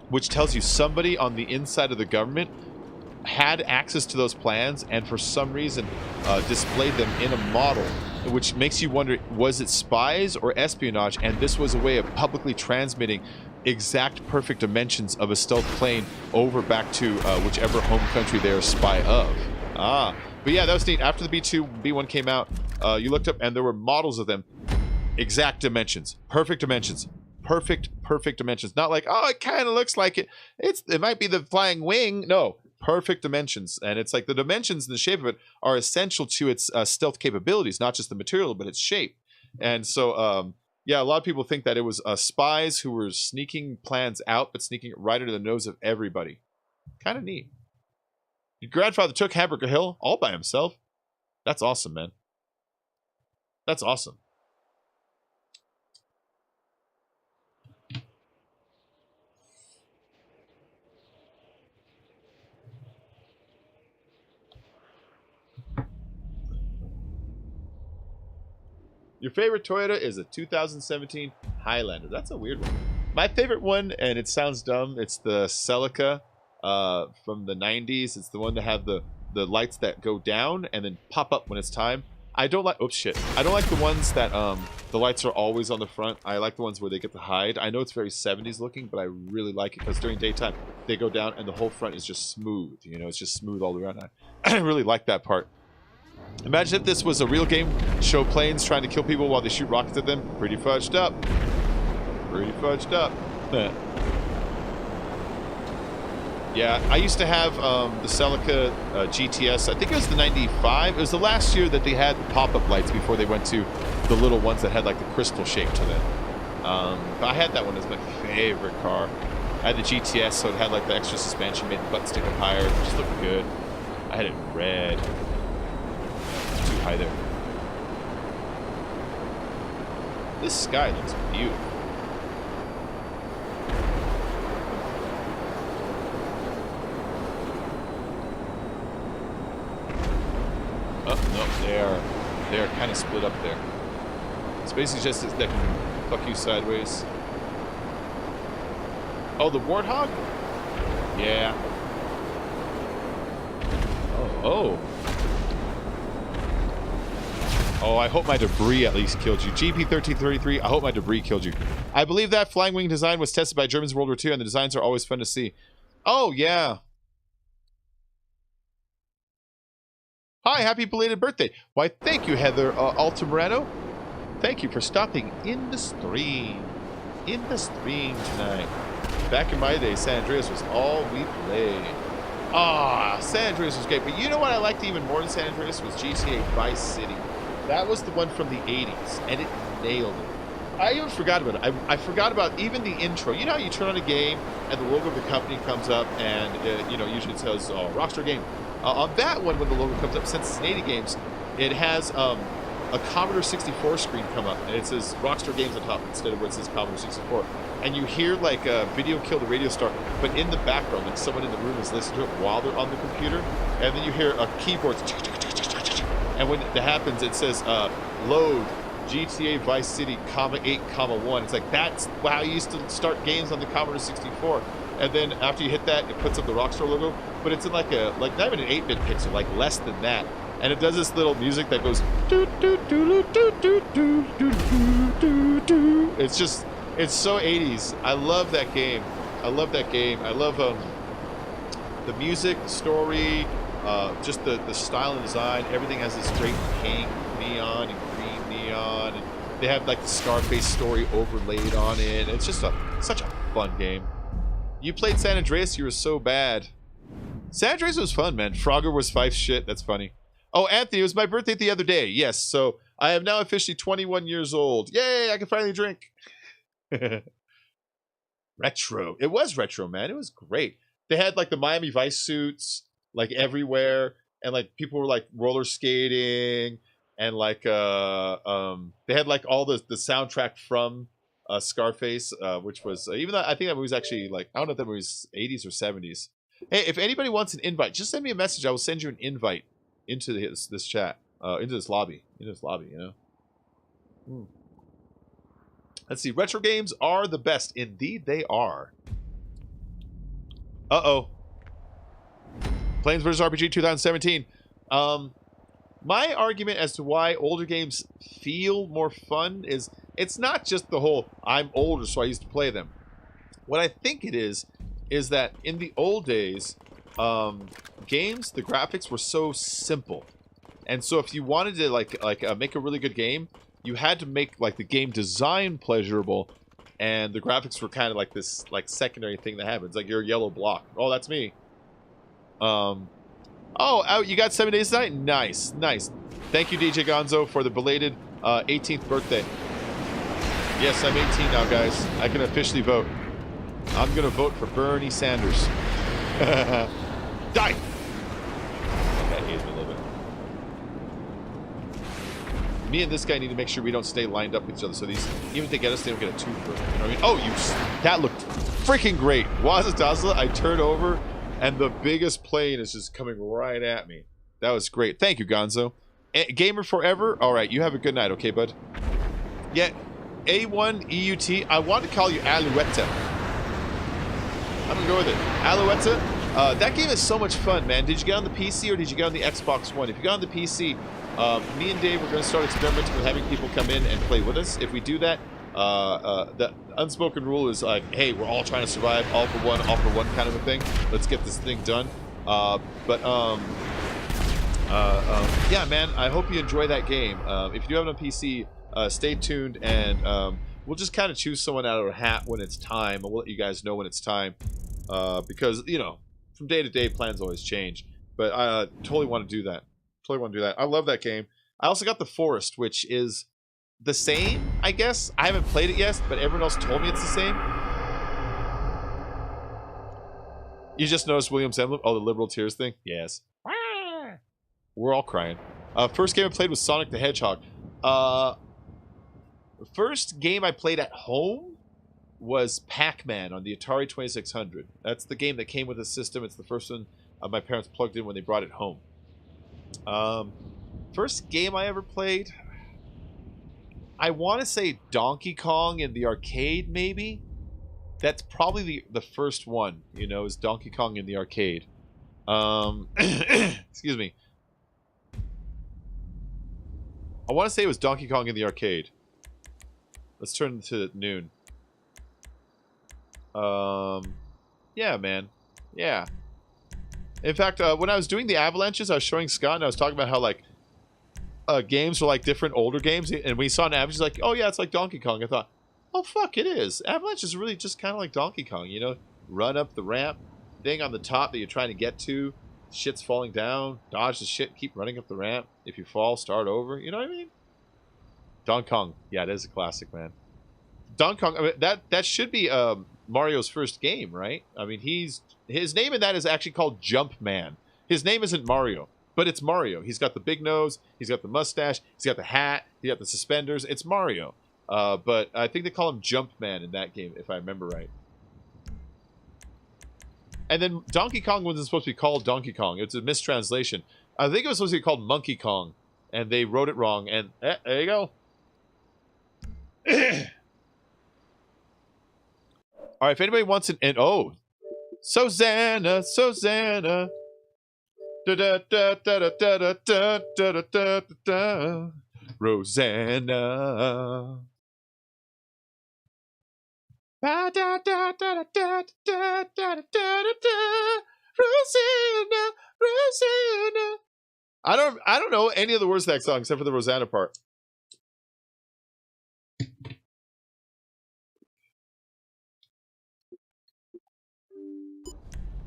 Speaker 1: which tells you somebody on the inside of the government had access to those plans and for some reason displayed them in a model, which makes you wonder, was it spies or espionage? And this was a way of publicly transmitting exact perfect dimensions of a stealth plane over back to whichever home country they're a spy of. But yeah, that was neat. After the B-2, B-1 came out, you looked up and there were models of them, exact dimensions, perfect dimensions. Perfect dimensions. Not like, oh, it kind of looks like it. It might be the flying wing. No, perfect dimensions. And it's like the dimensions and the shape of it are essential to its stealth capabilities, not just the material, but its shape. And so, yeah, a lot of people think that it was spies who were sneaking plans out, but sneaking it right under the nose of everybody. Kind of neat. Your grandfather took Hamburger Hill all by himself. That's awesome, man. That's awesome. Your favorite Toyota is a 2017 Highlander. That's a weird one. My favorite one, and it sounds dumb, it's the Celica from the 90s. It's the one that have the lights that go down and then pop up when it's time. I don't like, oops, shit. I don't like the ones that the lights are always on the front. I like the ones where they get to hide. I know it's very 70s looking, but I really like it because during daytime, they go down and the whole front is just smooth. You know, it's just smooth all around. I really like that part. Imagine if this was a real game, show planes trying to kill people while they shoot rockets at them. Pretty fudged up. Pretty fudged up. Yeah, I used to have the Celica GTS. I think it was the 95. It was the last year that they had the pop-up lights before they went to the little ones that had like the crystal shape to them. But I had that one as my favorite car. I had the GTS, so it had like the extra suspension, made the butt stick up higher, it just looked good. I had it in red. Too high there. This sky looks beautiful. Oh no, they are kind of split up there. It's It's basically just that can fuck you sideways. Oh, the Warthog? Yeah. Oh. Oh, I hope my debris at least killed you. GP1333, I hope my debris killed you. I believe that flying wing design was tested by Germans in World War II, and the designs are always fun to see. Oh, yeah. Hi, happy belated birthday. Why, thank you, Heather Altamirano. Thank you for stopping in the stream. In the stream tonight. Back in my day, San Andreas was all we played. Ah, San Andreas was great. But you know what I liked even more than San Andreas was GTA Vice City. That was the one from the 80s, and it nailed it. I even forgot about it. I forgot about even the intro. You know how you turn on a game, and the logo of the company comes up, and, you know, usually it says, Rockstar Game. On that one, when the logo comes up, since it's an 80 games, it has a Commodore 64 screen come up, and it says Rockstar Games on top instead of where it says Commodore 64. And you hear, like, a video kill the radio star, but in the background, like, someone in the room is listening to it while they're on the computer, and then you hear a keyboard, and when that happens, it says, load GTA Vice City, 8, 1. It's like, that's how you used to start games on the Commodore 64. And then after you hit that, it puts up the Rockstar logo, but it's in like not even an 8-bit pixel, like less than that. And it does this little music that goes doo doo doo doo doo doo doo doo doo. It's just, it's so 80s. I love that game. I love that game. I love the music, the story, just the style and design. Everything has this great pink neon and green neon, and they have like the Scarface story overlaid on it. It's just such a fun game. You played San Andreas, you were so bad. San Andreas was fun, man. Frogger was Fife's shit. That's funny. Oh, Anthony, it was my birthday the other day. Yes, so I am now officially 21 years old. Yay, I can finally drink. Retro. It was retro, man. It was great. They had like the Miami Vice suits, like everywhere, and like people were like roller skating, and like they had like all the soundtrack from Scarface, which was even though I think that movie's actually like, I don't know if that movie's 80s or 70s. Hey, if anybody wants an invite, just send me a message. I will send you an invite into this chat, into this lobby, you know. Let's see. Retro games are the best. Indeed, they are. Uh-oh. Planes vs. RPG 2017. My argument as to why older games feel more fun is it's not just the whole, I'm older, so I used to play them. What I think it is that in the old days, games, the graphics were so simple. And so if you wanted to make a really good game, you had to make like the game design pleasurable, and the graphics were kind of like this like secondary thing that happens. Like your yellow block. Oh, that's me. Oh, you got 7 days tonight? Nice, nice. Thank you, DJ Gonzo, for the belated 18th birthday. Yes, I'm 18 now, guys. I can officially vote. I'm going to vote for Bernie Sanders. Die! That hates me a little bit. Me and this guy need to make sure we don't stay lined up with each other, so these, even if they get us, they don't get a two-for. You know what I mean? Oh, that looked freaking great. Wazatazla, I turn over, and the biggest plane is just coming right at me. That was great. Thank you, Gonzo. Gamer Forever? All right, you have a good night, okay, bud? Yeah, A1 EUT. I want to call you Alouette. I'm going to go with it. Alouette. That game is so much fun, man. Did you get on the PC or did you get on the Xbox One? If you got on the PC, me and Dave, we're going to start experimenting with having people come in and play with us. If we do that, the unspoken rule is like, hey, we're all trying to survive, all for one kind of a thing. Let's get this thing done. Yeah, man, I hope you enjoy that game. If you do have it on PC, stay tuned, and we'll just kind of choose someone out of a hat when it's time, and we'll let you guys know when it's time. Because, you know, from day to day, plans always change. But I totally want to do that. Totally want to do that. I love that game. I also got The Forest, which is the same, I guess. I haven't played it yet, but everyone else told me it's the same. You just noticed William's emblem? Oh, the liberal tears thing? Yes. We're all crying. First game I played was Sonic the Hedgehog. The first game I played at home was Pac-Man on the Atari 2600. That's the game that came with the system. It's the first one my parents plugged in when they brought it home. First game I ever played... I want to say Donkey Kong in the arcade, maybe. That's probably the first one, you know, is Donkey Kong in the arcade. Excuse me. I want to say it was Donkey Kong in the arcade. Let's turn to noon. Yeah, man. Yeah. In fact, when I was doing the avalanches, I was showing Scott and I was talking about how, like, games were like different older games. And we saw an avalanche, like, oh, yeah, it's like Donkey Kong. I thought, oh, fuck, it is. Avalanche is really just kind of like Donkey Kong, you know? Run up the ramp, thing on the top that you're trying to get to, shit's falling down, dodge the shit, keep running up the ramp. If you fall, start over. You know what I mean? Donkey Kong. Yeah, it is a classic, man. Donkey Kong, I mean, that should be Mario's first game, right? I mean, his name in that is actually called Jumpman. His name isn't Mario, but it's Mario. He's got the big nose, he's got the mustache, he's got the hat, he got the suspenders. It's Mario. But I think they call him Jumpman in that game, if I remember right. And then Donkey Kong wasn't supposed to be called Donkey Kong. It's a mistranslation. I think it was supposed to be called Monkey Kong, and they wrote it wrong. And there you go. All right, if anybody wants an... And, oh. Susanna. Da-da-da-da-da-da-da-da-da-da-da. Rosanna. Rosanna. I don't know any of the words of that song except for the Rosanna part.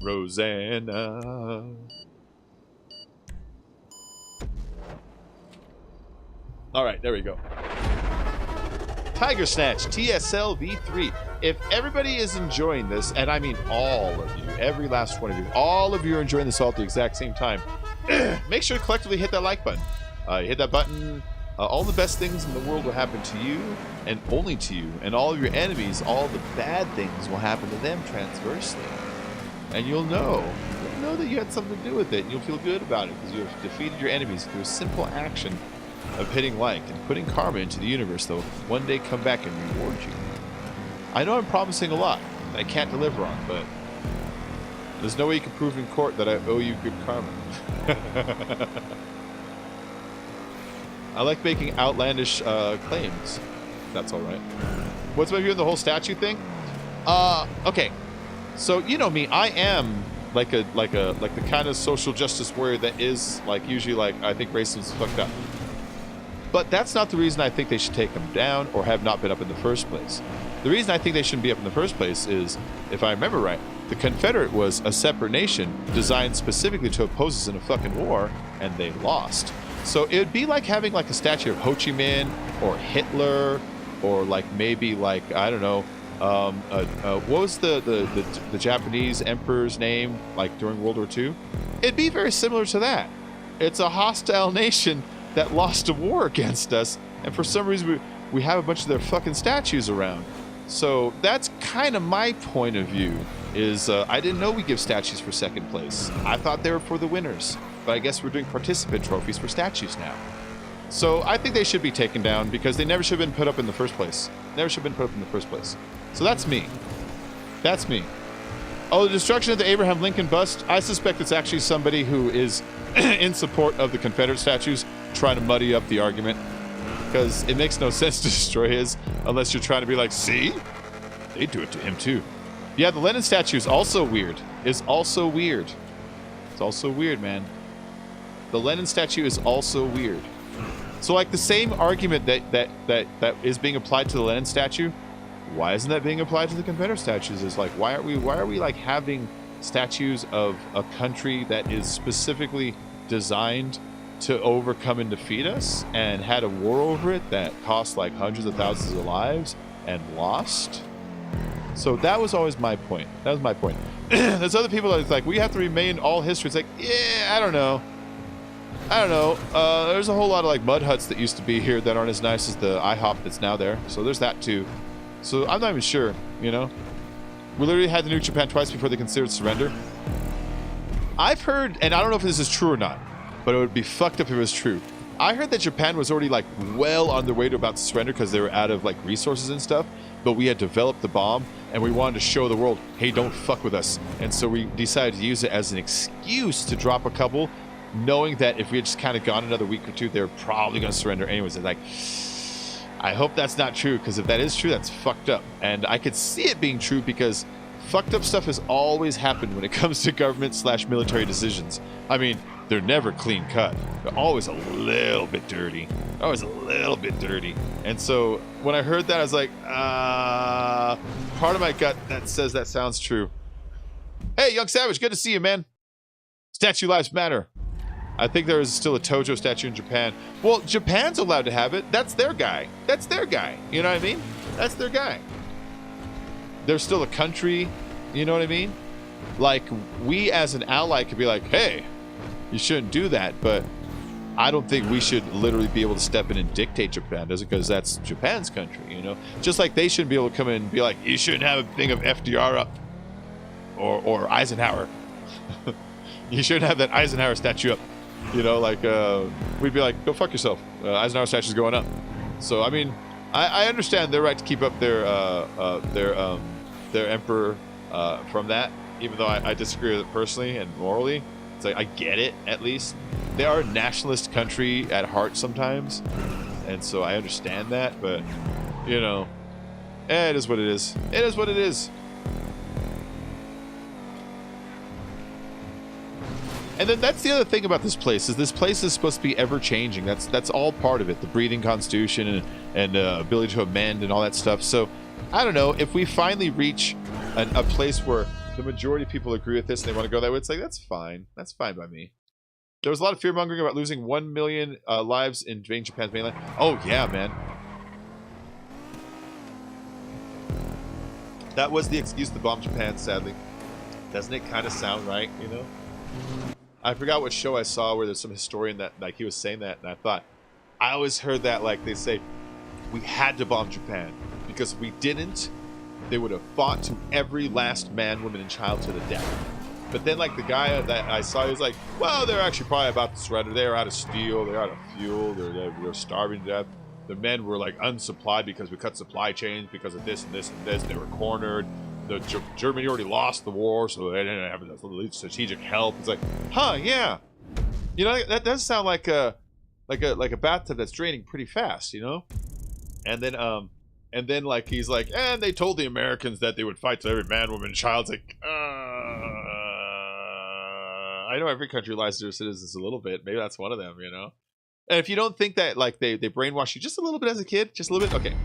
Speaker 1: Rosanna. All right, there we go. Tiger Snatch, TSL V3. If everybody is enjoying this, and I mean all of you, every last one of you, all of you are enjoying this all at the exact same time, make sure to collectively hit that like button. Hit that button. All the best things in the world will happen to you, and only to you. And all of your enemies, all the bad things will happen to them transversely. And you'll know that you had something to do with it, and you'll feel good about it, because you have defeated your enemies through a simple action of hitting like and putting karma into the universe that will one day come back and reward you. I know I'm promising a lot that I can't deliver on, but there's no way you can prove in court that I owe you good karma. I like making outlandish claims. That's all right. What's my view on the whole statue thing? Okay. So you know me, I am like the kind of social justice warrior that is like usually like I think racism's fucked up. But that's not the reason I think they should take them down or have not been up in the first place. The reason I think they shouldn't be up in the first place is, if I remember right, the Confederate was a separate nation designed specifically to oppose us in a fucking war, and they lost. So it would be like having like a statue of Ho Chi Minh or Hitler, or like maybe like, I don't know, what was the Japanese emperor's name like during World War II? It'd be very similar to that. It's a hostile nation that lost a war against us, and for some reason we have a bunch of their fucking statues around. So that's kind of my point of view, is I didn't know we give statues for second place. I thought they were for the winners, but I guess we're doing participant trophies for statues now. So I think they should be taken down because they never should have been put up in the first place. Never should have been put up in the first place. So that's me. That's me. Oh, the destruction of the Abraham Lincoln bust? I suspect it's actually somebody who is in support of the Confederate statues trying to muddy up the argument, because it makes no sense to destroy his unless you're trying to be like, see? They do it to him too. Yeah, the Lenin statue is also weird. It's also weird. It's also weird, man. The Lenin statue is also weird. So like the same argument that is being applied to the Lenin statue, why isn't that being applied to the Confederate statues? Is like, why are we like having statues of a country that is specifically designed to overcome and defeat us and had a war over it that cost like hundreds of thousands of lives and lost? So that was always my point. That was my point. There's other people that are like, we have to remain all history. It's like, yeah, I don't know. There's a whole lot of like mud huts that used to be here that aren't as nice as the IHOP that's now there. So there's that too. So I'm not even sure, you know? We literally had to nuke Japan twice before they considered surrender. I've heard, and I don't know if this is true or not, but it would be fucked up if it was true. I heard that Japan was already like well on their way to about to surrender because they were out of like resources and stuff. But we had developed the bomb and we wanted to show the world, hey, don't fuck with us. And so we decided to use it as an excuse to drop a couple, knowing that if we had just kind of gone another week or two, they were probably going to surrender anyways. It's like, I hope that's not true, because if that is true, that's fucked up. And I could see it being true because fucked up stuff has always happened when it comes to government/military decisions. I mean, they're never clean cut. They're always a little bit dirty. Always a little bit dirty. And so when I heard that, I was like, part of my gut that says that sounds true. Hey, Young Savage, good to see you, man. Statue lives matter. I think there is still a Tojo statue in Japan. Well, Japan's allowed to have it. That's their guy. That's their guy. You know what I mean? That's their guy. They're still a country. You know what I mean? Like, we as an ally could be like, hey, you shouldn't do that. But I don't think we should literally be able to step in and dictate Japan, does it? Because that's Japan's country, you know? Just like they shouldn't be able to come in and be like, you shouldn't have a thing of FDR up. Or Eisenhower. You shouldn't have that Eisenhower statue up. You know, like, we'd be like, go fuck yourself. Eisenhower statue's going up. So, I mean, I understand their right to keep up their emperor from that, even though I disagree with it personally and morally. It's like, I get it, at least. They are a nationalist country at heart sometimes, and so I understand that, but, you know, it is what it is. It is what it is. And then that's the other thing about this place is supposed to be ever changing. That's all part of it. The breathing constitution and ability to amend and all that stuff. So I don't know if we finally reach a place where the majority of people agree with this and they want to go that way. It's like, that's fine. That's fine by me. There was a lot of fear mongering about losing 1 million lives in Japan's mainland. Oh yeah, man. That was the excuse to bomb Japan, sadly. Doesn't it kind of sound right, you know? I forgot what show I saw where there's some historian that, like, he was saying that, and I thought, I always heard that, like, they say, we had to bomb Japan, because if we didn't, they would have fought to every last man, woman, and child to the death. But then, like, the guy that I saw, he was like, well, they're actually probably about to surrender. They're out of steel, they're out of fuel, they're starving to death. The men were, like, unsupplied because we cut supply chains because of this and this and this. They were cornered. Germany already lost the war, so they didn't have the strategic help. It's like, huh, yeah. You know, that does sound like a bathtub that's draining pretty fast, you know? And then like he's like, and they told the Americans that they would fight to every man, woman, and child. It's like, I know every country lies to their citizens a little bit. Maybe that's one of them, you know? And if you don't think that, like, they brainwash you just a little bit as a kid, just a little bit, okay.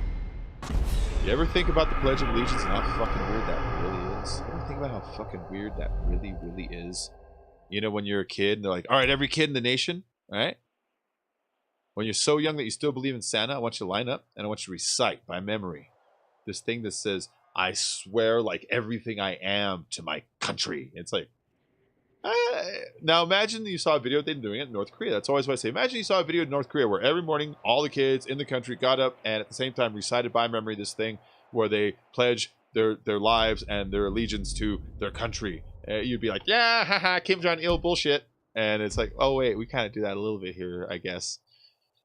Speaker 1: You ever think about the Pledge of Allegiance and how fucking weird that really is? You ever think about how fucking weird that really, really is? You know, when you're a kid, and they're like, all right, every kid in the nation, all right? When you're so young that you still believe in Santa, I want you to line up, and I want you to recite by memory this thing that says, I swear like everything I am to my country. It's like, now imagine you saw a video of them doing it in North Korea. That's always what I say. Imagine you saw a video in North Korea where every morning all the kids in the country got up and at the same time recited by memory this thing where they pledge their lives and their allegiance to their country. You'd be like, yeah, haha, Kim Jong-il bullshit. And it's like, oh wait, we kind of do that a little bit here, I guess.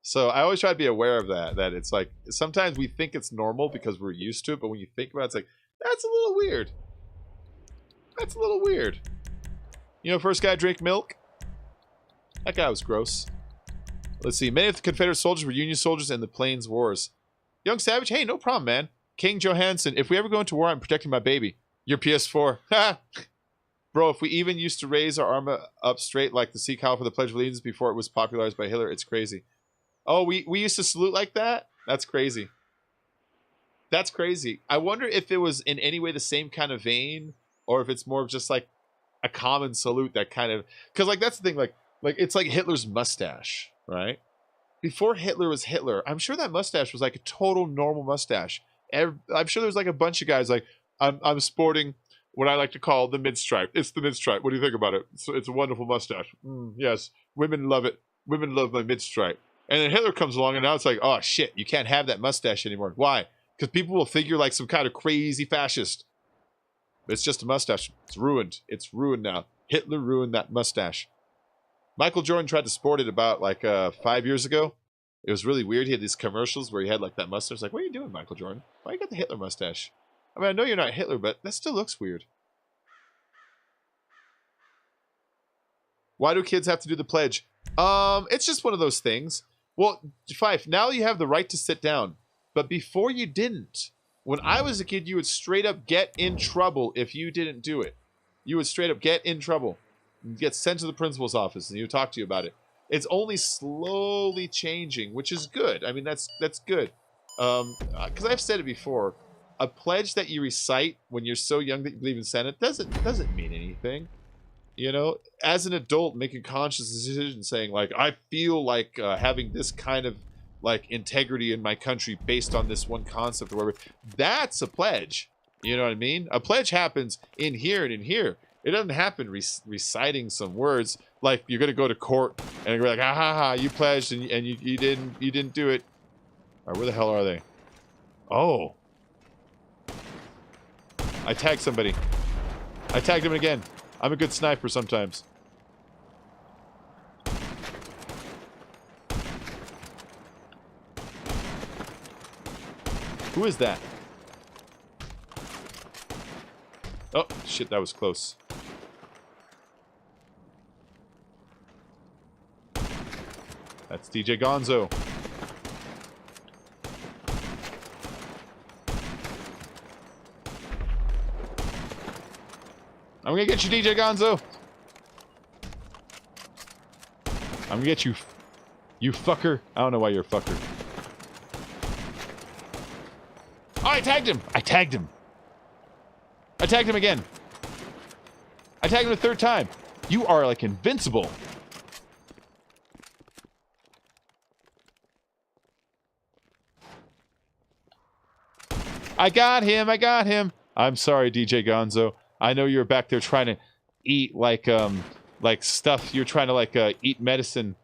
Speaker 1: So I always try to be aware of that it's like, sometimes we think it's normal because we're used to it, but when you think about it, it's like, that's a little weird. That's a little weird. You know, first guy drank milk? That guy was gross. Let's see. Many of the Confederate soldiers were Union soldiers in the Plains Wars. Young Savage, hey, no problem, man. King Johansson, if we ever go into war, I'm protecting my baby. Your PS4. Ha! Bro, if we even used to raise our arm up straight like the sea cow for the Pledge of Allegiance before it was popularized by Hitler, it's crazy. Oh, we used to salute like that? That's crazy. That's crazy. I wonder if it was in any way the same kind of vein, or if it's more of just like a common salute that kind of, because like that's the thing, like it's like Hitler's mustache, right? Before Hitler was Hitler, I'm sure that mustache was like a total normal mustache. I'm sure there's like a bunch of guys like, I'm sporting what I like to call the mid-stripe. It's the mid-stripe. What do you think about it? It's a wonderful mustache. Yes, women love it. Women love my mid-stripe. And then Hitler comes along and now it's like, oh shit, you can't have that mustache anymore. Why? Because people will figure like some kind of crazy fascist. It's just a mustache. It's ruined. It's ruined now. Hitler ruined that mustache. Michael Jordan tried to sport it about like 5 years ago. It was really weird. He had these commercials where he had like that mustache. Like, what are you doing, Michael Jordan? Why you got the Hitler mustache? I mean, I know you're not Hitler, but that still looks weird. Why do kids have to do the pledge? It's just one of those things. Well, Fife, now you have the right to sit down. But before you didn't. When I was a kid, you would straight up get in trouble if you didn't do it. You would straight up get in trouble. You'd get sent to the principal's office and he would talk to you about it. It's only slowly changing, which is good. I mean, that's good. Because I've said it before, a pledge that you recite when you're so young that you believe in Santa doesn't mean anything. You know, as an adult, make a conscious decision saying, like, I feel like having this kind of, like, integrity in my country based on this one concept or whatever. That's a pledge. You know what I mean? A pledge happens in here and in here. It doesn't happen reciting some words like you're going to go to court and you're like, ha ha ha, you pledged and you didn't do it. All right, where the hell are they? Oh. I tagged somebody. I tagged him again. I'm a good sniper sometimes. Who is that? Oh, shit, that was close. That's DJ Gonzo. I'm gonna get you, DJ Gonzo. I'm gonna get you, you fucker. I don't know why you're a fucker. Oh, I tagged him. I tagged him. I tagged him again. I tagged him a third time. You are like invincible. I got him. I got him. I'm sorry, DJ Gonzo. I know you're back there trying to eat like stuff. You're trying to like eat medicine.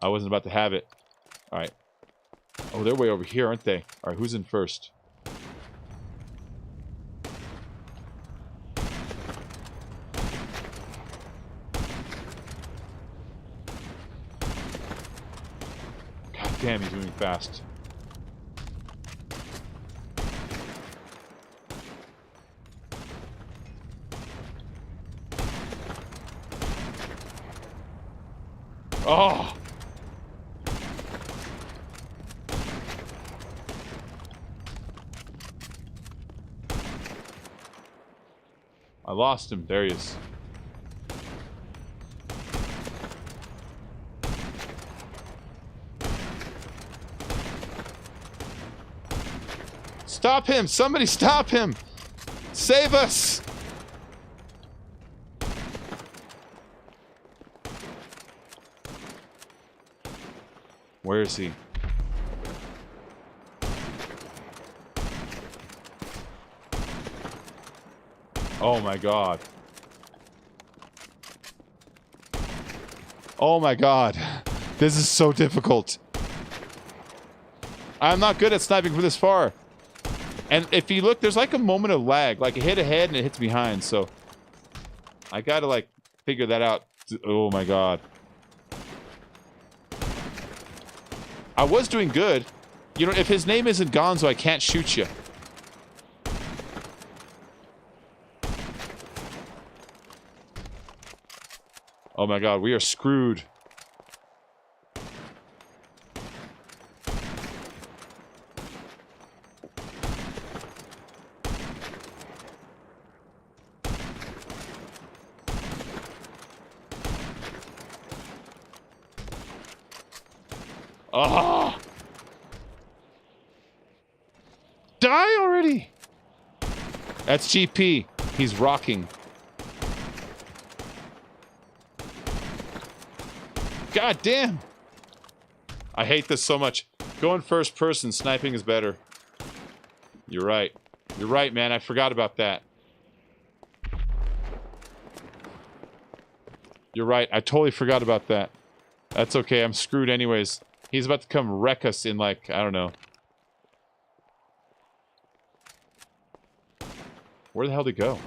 Speaker 1: I wasn't about to have it. All right. Oh, they're way over here, aren't they? All right, who's in first? God damn, he's moving fast. Oh! I lost him. There he is. Stop him! Somebody stop him! Save us! Where is he? Oh my god. Oh my god. This is so difficult. I'm not good at sniping from this far. And if you look, there's like a moment of lag. Like it hit ahead and it hits behind, so I gotta like figure that out. Oh my god. I was doing good. You know, if his name isn't Gonzo, I can't shoot you. Oh my god, we are screwed. Ah! Die already! That's GP. He's rocking. God damn! I hate this so much. Going first person, sniping is better. You're right. You're right, man. I forgot about that. You're right. I totally forgot about that. That's okay. I'm screwed anyways. He's about to come wreck us in, like, I don't know. Where the hell did he go?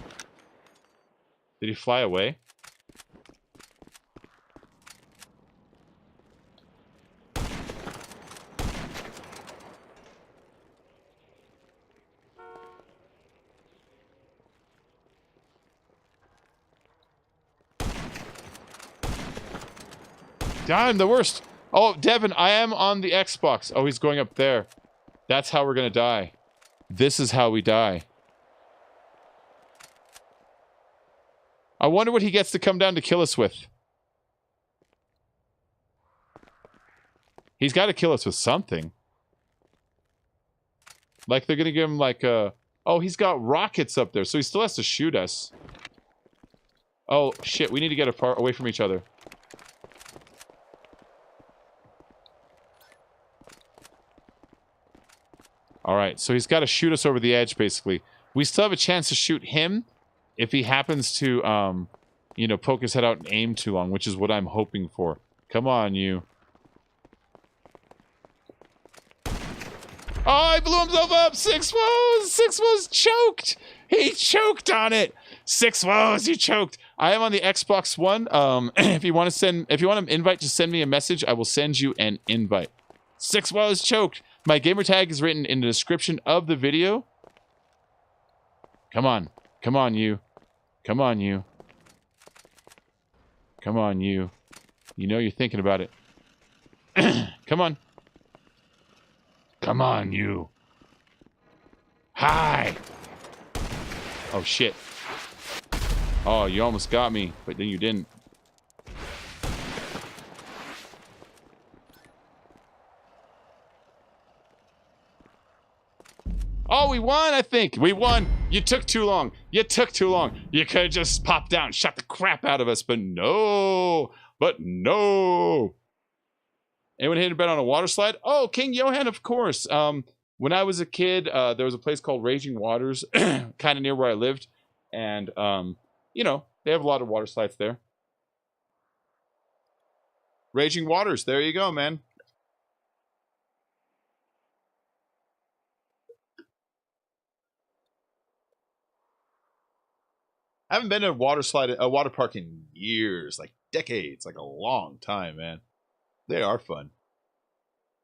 Speaker 1: Did he fly away? I'm the worst. Oh, Devin, I am on the Xbox. Oh, he's going up there. That's how we're gonna die. This is how we die. I wonder what he gets to come down to kill us with. He's got to kill us with something. Like, they're gonna give him, like, a... Oh, he's got rockets up there, so he still has to shoot us. Oh, shit, we need to get apart, away from each other. Alright, so he's got to shoot us over the edge, basically. We still have a chance to shoot him if he happens to, you know, poke his head out and aim too long, which is what I'm hoping for. Come on, you. Oh, I blew himself up! 6 woes! 6 woes choked! He choked on it! 6 woes, he choked! I am on the Xbox One. If you want an invite, just send me a message. I will send you an invite. 6 woes choked! My gamer tag is written in the description of the video. Come on. Come on, you. Come on, you. Come on, you. You know you're thinking about it. Come on. Come on, you. Hi! Oh, shit. Oh, you almost got me, but then you didn't. Oh, we won, I think. We won. You took too long. You took too long. You could have just popped down, shot the crap out of us, but no. But no. Anyone hit a bet on a water slide? Oh, King Johan, of course. When I was a kid, there was a place called Raging Waters, kind of near where I lived. And, you know, they have a lot of water slides there. Raging Waters, there you go, man. I haven't been to a water park in years, like decades, like a long time, man. They are fun.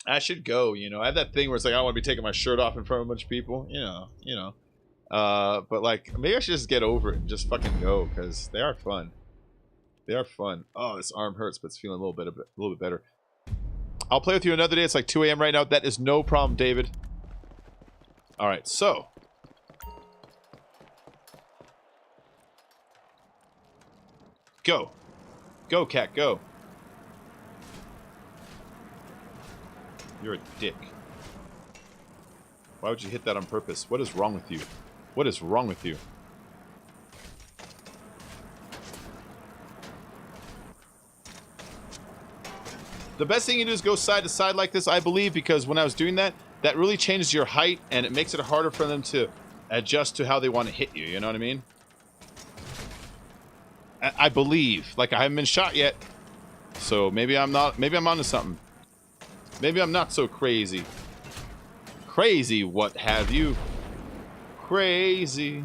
Speaker 1: I should go, you know. I have that thing where it's like I don't want to be taking my shirt off in front of a bunch of people, you know. But like maybe I should just get over it and just fucking go because they are fun. They are fun. Oh, this arm hurts, but it's feeling a little bit better. I'll play with you another day. It's like 2 a.m. right now. That is no problem, David. All right, so. Go. Go, cat, go. You're a dick. Why would you hit that on purpose? What is wrong with you? What is wrong with you? The best thing you do is go side to side like this, I believe, because when I was doing that, that really changes your height, and it makes it harder for them to adjust to how they want to hit you, you know what I mean? I believe. Like, I haven't been shot yet. So maybe I'm onto something. Maybe I'm not so crazy. Crazy, what have you? Crazy.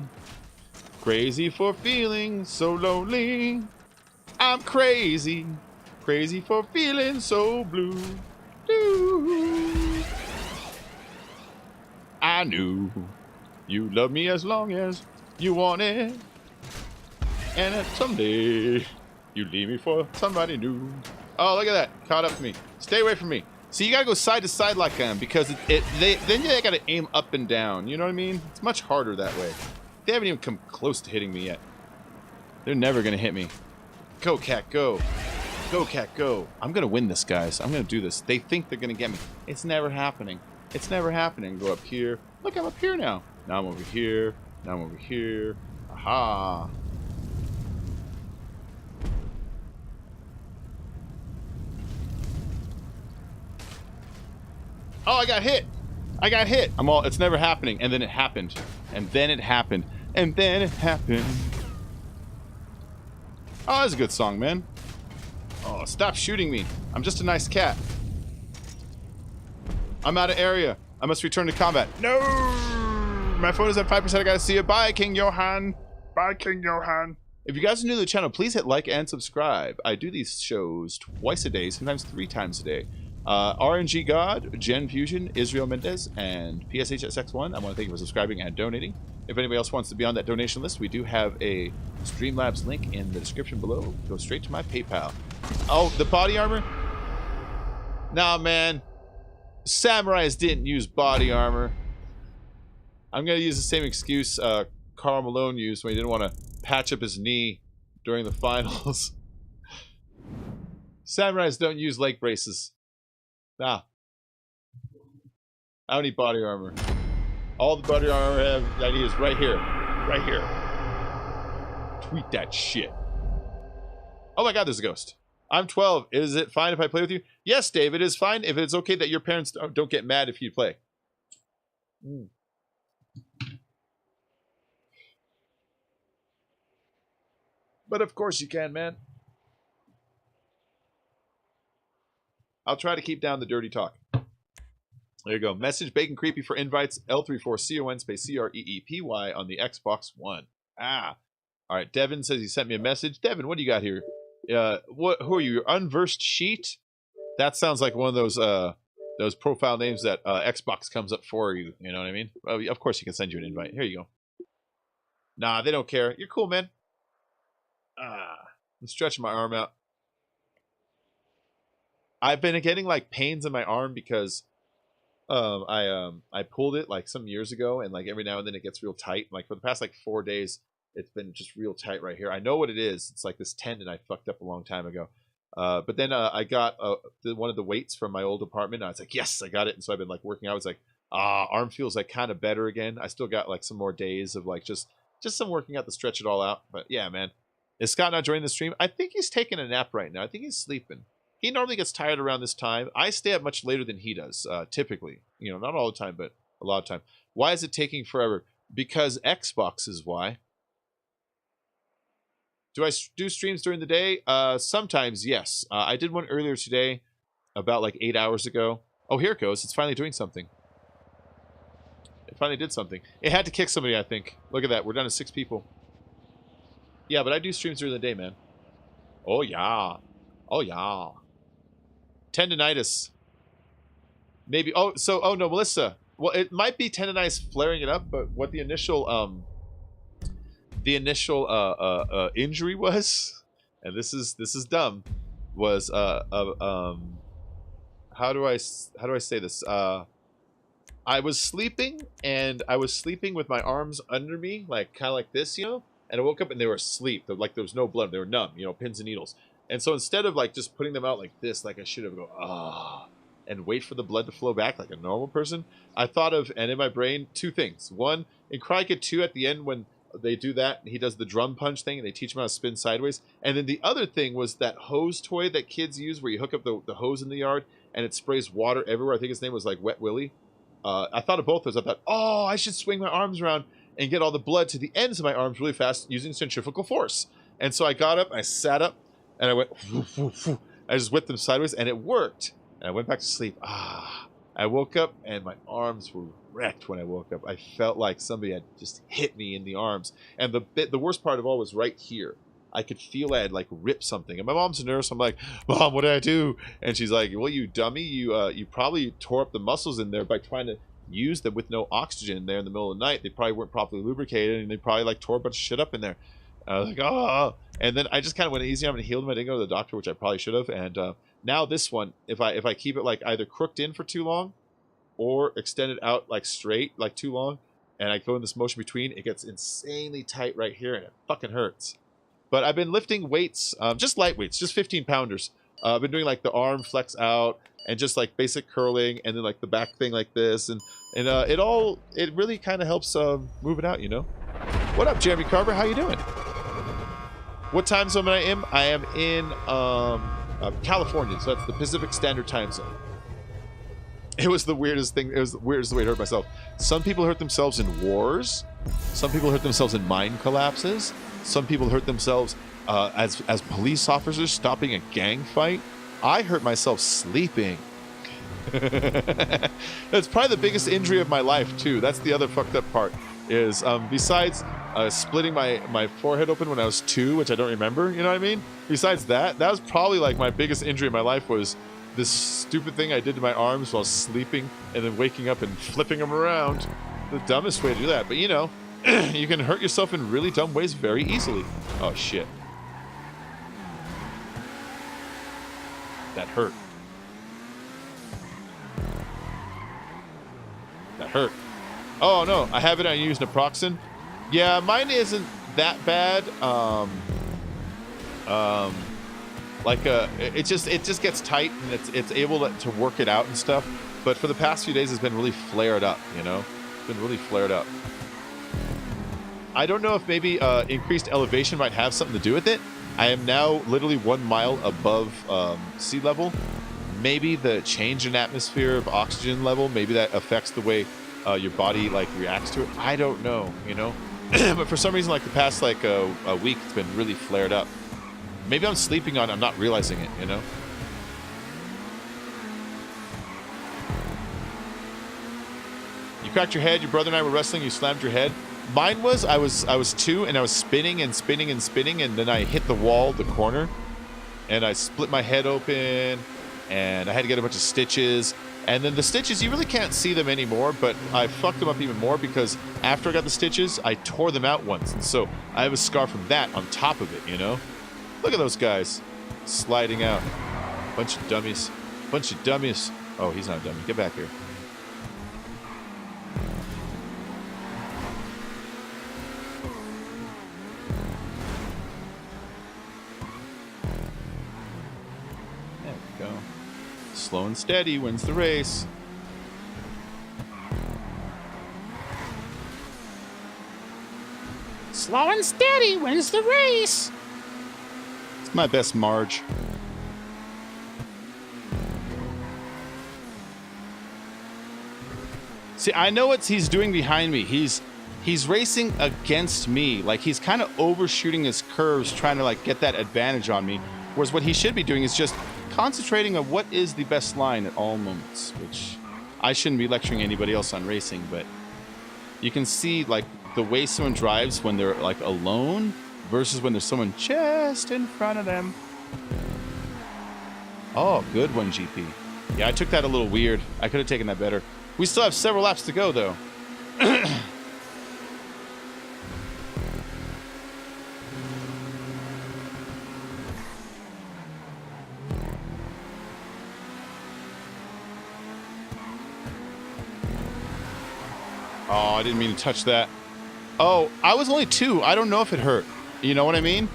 Speaker 1: Crazy for feeling so lonely. I'm crazy. Crazy for feeling so blue. I knew you loved me as long as you wanted. And that someday you leave me for somebody new. Oh, look at that. Caught up to me. Stay away from me. So you gotta go side to side like them because then they gotta aim up and down. You know what I mean? It's much harder that way. They haven't even come close to hitting me yet. They're never gonna hit me. Go, cat, go. Go, cat, go. I'm gonna win this, guys. I'm gonna do this. They think they're gonna get me. It's never happening. It's never happening. Go up here. Look, I'm up here now. Now I'm over here. Now I'm over here. Aha. Oh, I got hit. I got hit. It's never happening. And then it happened. And then it happened. And then it happened. Oh, that's a good song, man. Oh, stop shooting me. I'm just a nice cat. I'm out of area. I must return to combat. No! My phone is at 5%. I gotta see it. Bye, King Johan. Bye, King Johan. If you guys are new to the channel, please hit like and subscribe. I do these shows twice a day, sometimes 3 times a day. RNG God, Gen Fusion, Israel Mendez, and PSHSX1. I want to thank you for subscribing and donating. If anybody else wants to be on that donation list, we do have a Streamlabs link in the description below. Go straight to my PayPal. Oh, the body armor? Nah, man. Samurais didn't use body armor. I'm going to use the same excuse Karl Malone used when he didn't want to patch up his knee during the finals. Samurais don't use leg braces. Nah. I don't need body armor. All the body armor I need is right here. Right here. Tweet that shit. Oh my god, there's a ghost. I'm 12. Is it fine if I play with you? Yes, Dave, it is fine if it's okay that your parents don't get mad if you play. But of course you can, man. I'll try to keep down the dirty talk. There you go. Message Bacon Creepy for invites. L34CON space CREEPY on the Xbox One. Ah. All right. Devin says he sent me a message. Devin, what do you got here? Who are you? Your unversed sheet? That sounds like one of those profile names that Xbox comes up for you. You know what I mean? Well, of course, you can send you an invite. Here you go. Nah, they don't care. You're cool, man. I'm stretching my arm out. I've been getting like pains in my arm because I pulled it like some years ago, and like every now and then it gets real tight. Like for the past like 4 days, it's been just real tight right here. I know what it is. It's like this tendon I fucked up a long time ago. But then I got one of the weights from my old apartment. And I was like, yes, I got it. And so I've been like working out. I was like, arm feels like kind of better again. I still got like some more days of like just some working out to stretch it all out. But yeah, man. Is Scott not joining the stream? I think he's taking a nap right now. I think he's sleeping. He normally gets tired around this time. I stay up much later than he does, typically. You know, not all the time, but a lot of time. Why is it taking forever? Because Xbox is why. Do I do streams during the day? Sometimes, yes. I did one earlier today, about like 8 hours ago. Oh, here it goes. It's finally doing something. It finally did something. It had to kick somebody, I think. Look at that. We're down to 6 people. Yeah, but I do streams during the day, man. Oh, yeah. Oh, yeah. Tendinitis. Maybe. Oh, no, Melissa. Well, it might be tendinitis flaring it up, but what the initial injury was, and this is dumb, was how do I say this? I was sleeping, and I was sleeping with my arms under me, like kind of like this, you know. And I woke up and they were asleep. Like there was no blood. They were numb, you know, pins and needles. And so instead of like just putting them out like this, like I should have and wait for the blood to flow back like a normal person, I thought of, and in my brain, 2 things. One, in Karate Kid 2 at the end when they do that, he does the drum punch thing and they teach him how to spin sideways. And then the other thing was that hose toy that kids use where you hook up the hose in the yard and it sprays water everywhere. I think his name was like Wet Willie. I thought of both those. I thought, I should swing my arms around and get all the blood to the ends of my arms really fast using centrifugal force. And so I got up, I sat up, and I went, woof, woof, woof. I just whipped them sideways, and it worked. And I went back to sleep. I woke up, and my arms were wrecked when I woke up. I felt like somebody had just hit me in the arms. And the worst part of all was right here. I could feel I had like ripped something. And my mom's a nurse. I'm like, Mom, what did I do? And she's like, well, you dummy, you probably tore up the muscles in there by trying to use them with no oxygen in there in the middle of the night. They probably weren't properly lubricated, and they probably like tore a bunch of shit up in there. I was like, and then I just kind of went easy on it and healed them. I didn't go to the doctor, which I probably should have. And now this one, if I keep it like either crooked in for too long or extend it out like straight like too long, and I go in this motion between, it gets insanely tight right here, and it fucking hurts. But I've been lifting weights, just light weights, just 15-pounders. I've been doing like the arm flex out and just like basic curling, and then like the back thing like this, and it really kind of helps move it out, you know. What up, Jeremy Carver? How you doing? What time zone I am? I am in California, so that's the Pacific Standard Time Zone. It was the weirdest thing. It was the weirdest way to hurt myself. Some people hurt themselves in wars. Some people hurt themselves in mine collapses. Some people hurt themselves as police officers stopping a gang fight. I hurt myself sleeping. That's probably the biggest injury of my life, too. That's the other fucked up part. Is besides splitting my forehead open when I was 2, which I don't remember, you know what I mean? Besides that was probably like my biggest injury in my life, was this stupid thing I did to my arms while sleeping and then waking up and flipping them around. The dumbest way to do that, but you know, you can hurt yourself in really dumb ways very easily. Oh shit. That hurt. That hurt. Oh no, I have it. I use naproxen. Yeah, mine isn't that bad. It just gets tight and it's able to work it out and stuff. But for the past few days, it's been really flared up. You know, it's been really flared up. I don't know if maybe increased elevation might have something to do with it. I am now literally 1 mile above sea level. Maybe the change in atmosphere of oxygen level, maybe that affects the way your body like reacts to it. I don't know, you know. But for some reason, like the past like a week, it's been really flared up. Maybe I'm sleeping on it. I'm not realizing it, you know. You cracked your head. Your brother and I were wrestling. You slammed your head. Mine was I was 2 and I was spinning and spinning and spinning, and then I hit the wall, the corner, and I split my head open, and I had to get a bunch of stitches. And then the stitches, you really can't see them anymore, but I fucked them up even more because after I got the stitches, I tore them out once, and so I have a scar from that on top of it, you know. Look at those guys sliding out. Bunch of dummies. Bunch of dummies. Oh, he's not a dummy. Get back here. Slow and steady wins the race. Slow and steady wins the race. It's my best Marge. See, I know what he's doing behind me. He's racing against me. Like he's kind of overshooting his curves, trying to like get that advantage on me. Whereas what he should be doing is just concentrating on what is the best line at all moments, which I shouldn't be lecturing anybody else on racing, but you can see like the way someone drives when they're like alone versus when there's someone just in front of them. Oh, good one, GP. Yeah, I took that a little weird. I could have taken that better. We still have several laps to go, though. Oh, I didn't mean to touch that. Oh, I was only 2. I don't know if it hurt. You know what I mean?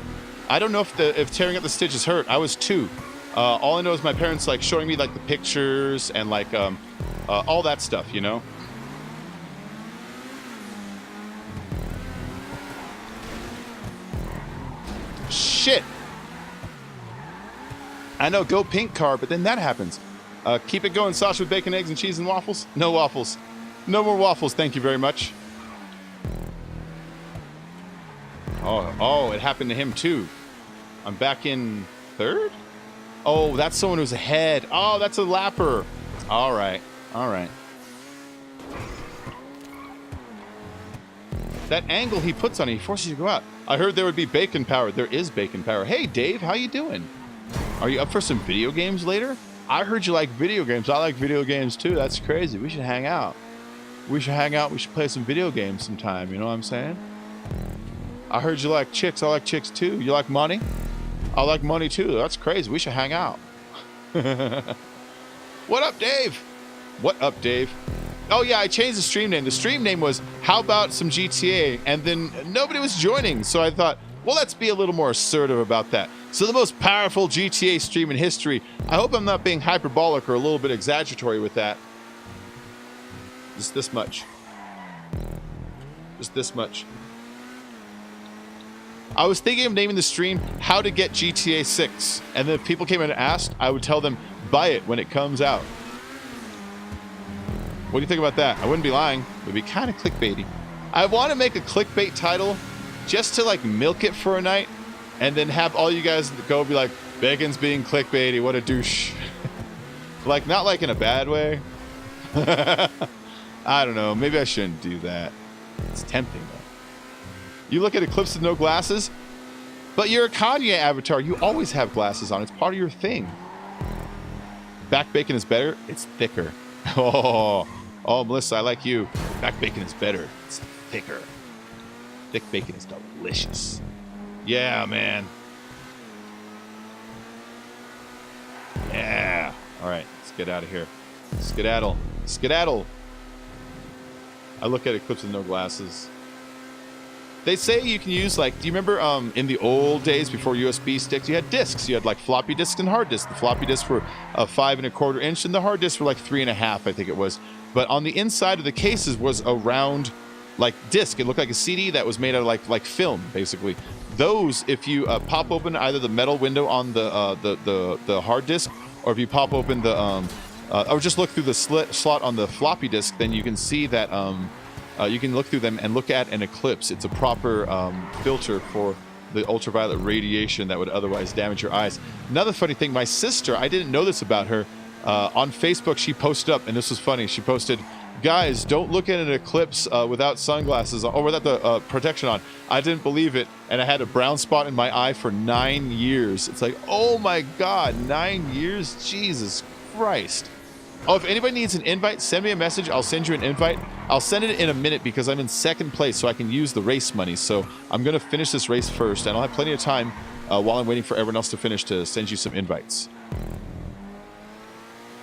Speaker 1: I don't know if tearing up the stitches hurt. I was 2. All I know is my parents like showing me like the pictures and like all that stuff, you know? Shit. I know, go pink car, but then that happens. Keep it going, sausage with bacon, eggs, and cheese and waffles? No waffles. No more waffles, thank you very much. Oh, it happened to him too. I'm back in 3rd? Oh, that's someone who's ahead. Oh, that's a lapper. All right, all right. That angle he puts on it, he forces you to go out. I heard there would be bacon power. There is bacon power. Hey, Dave, how you doing? Are you up for some video games later? I heard you like video games. I like video games too. That's crazy. We should hang out. We should hang out. We should play some video games sometime. You know what I'm saying? I heard you like chicks. I like chicks too. You like money? I like money too. That's crazy. We should hang out. What up, Dave? What up, Dave? Oh yeah, I changed the stream name. The stream name was How About Some GTA? And then nobody was joining. So I thought, well, let's be a little more assertive about that. So the most powerful GTA stream in history. I hope I'm not being hyperbolic or a little bit exaggeratory with that. Just this much. Just this much. I was thinking of naming the stream How to Get GTA 6. And then if people came in and asked, I would tell them, buy it when it comes out. What do you think about that? I wouldn't be lying. It would be kind of clickbaity. I want to make a clickbait title just to like milk it for a night and then have all you guys go be like, Bacon's being clickbaity, what a douche. Like, not like in a bad way. I don't know. Maybe I shouldn't do that. It's tempting, though. You look at Eclipse with no glasses, but you're a Kanye avatar. You always have glasses on. It's part of your thing. Back bacon is better. It's thicker. Oh, Melissa, I like you. Back bacon is better. It's thicker. Thick bacon is delicious. Yeah, man. Yeah. All right, let's get out of here. Skedaddle. Skedaddle. I look at Eclipse with no glasses. They say you can use, like, do you remember in the old days before USB sticks, you had discs. You had like floppy disks and hard disks. The floppy disks were 5 1/4 inch, and the hard disks were like 3 1/2, I think it was. But on the inside of the cases was a round, like, disc. It looked like a CD that was made out of like film, basically. Those, if you pop open either the metal window on the hard disk, or if you pop open the or just look through the slot on the floppy disk, then you can see that you can look through them and look at an Eclipse. It's a proper filter for the ultraviolet radiation that would otherwise damage your eyes. Another funny thing, my sister, I didn't know this about her, on Facebook she posted up, and this was funny, she posted, guys, don't look at an Eclipse without sunglasses on, or without the protection on. I didn't believe it, and I had a brown spot in my eye for 9 years. It's like, oh my god, 9 years? Jesus Christ. Oh, if anybody needs an invite, send me a message. I'll send you an invite. I'll send it in a minute because I'm in second place, so I can use the race money. So I'm going to finish this race first, and I'll have plenty of time while I'm waiting for everyone else to finish to send you some invites.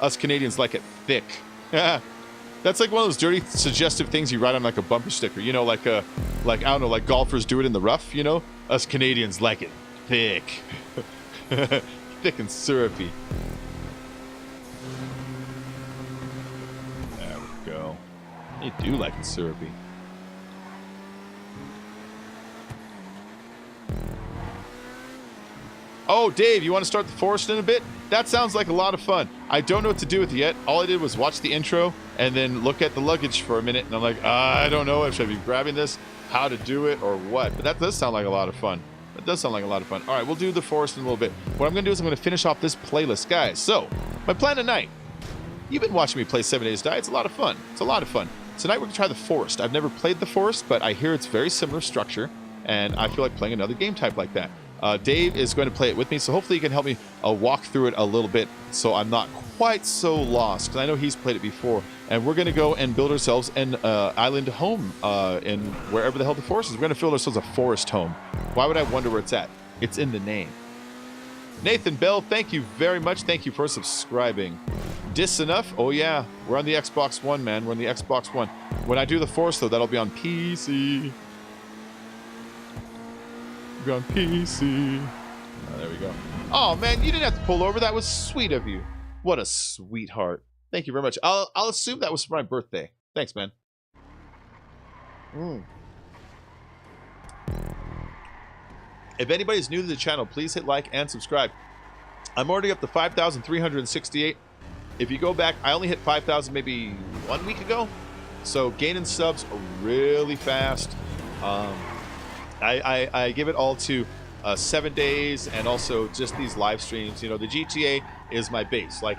Speaker 1: Us Canadians like it thick. That's like one of those dirty, suggestive things you write on like a bumper sticker. You know, like I don't know, like golfers do it in the rough, you know? Us Canadians like it thick. Thick and syrupy. You do like it syrupy. Oh, Dave, you want to start the forest in a bit? That sounds like a lot of fun. I don't know what to do with it yet. All I did was watch the intro and then look at the luggage for a minute, and I'm like, I don't know if I should be grabbing this, how to do it, or what. But that does sound like a lot of fun. That does sound like a lot of fun. All right, we'll do the forest in a little bit. What I'm going to do is I'm going to finish off this playlist. Guys, so, my plan tonight. You've been watching me play 7 Days Die. It's a lot of fun. It's a lot of fun. Tonight we're going to try the forest. I've never played the forest, but I hear it's very similar structure, and I feel like playing another game type like that. Dave is going to play it with me, so hopefully he can help me walk through it a little bit so I'm not quite so lost, because I know he's played it before. And we're going to go and build ourselves an island home in wherever the hell the forest is. We're going to build ourselves a forest home. Why would I wonder where it's at? It's in the name. Nathan Bell, thank you very much. Thank you for subscribing. Dis enough? Oh yeah, we're on the Xbox One, man. We're on the Xbox One. When I do the forest, though, that'll be on PC. We're on PC. Oh, there we go. Oh man, you didn't have to pull over. That was sweet of you. What a sweetheart. Thank you very much. I'll assume that was for my birthday. Thanks, man. If anybody's new to the channel, please hit like and subscribe. I'm already up to 5,368. If you go back, I only hit 5,000 maybe 1 week ago. So gaining subs really fast. I give it all to 7 days and also just these live streams. You know, the GTA is my base. Like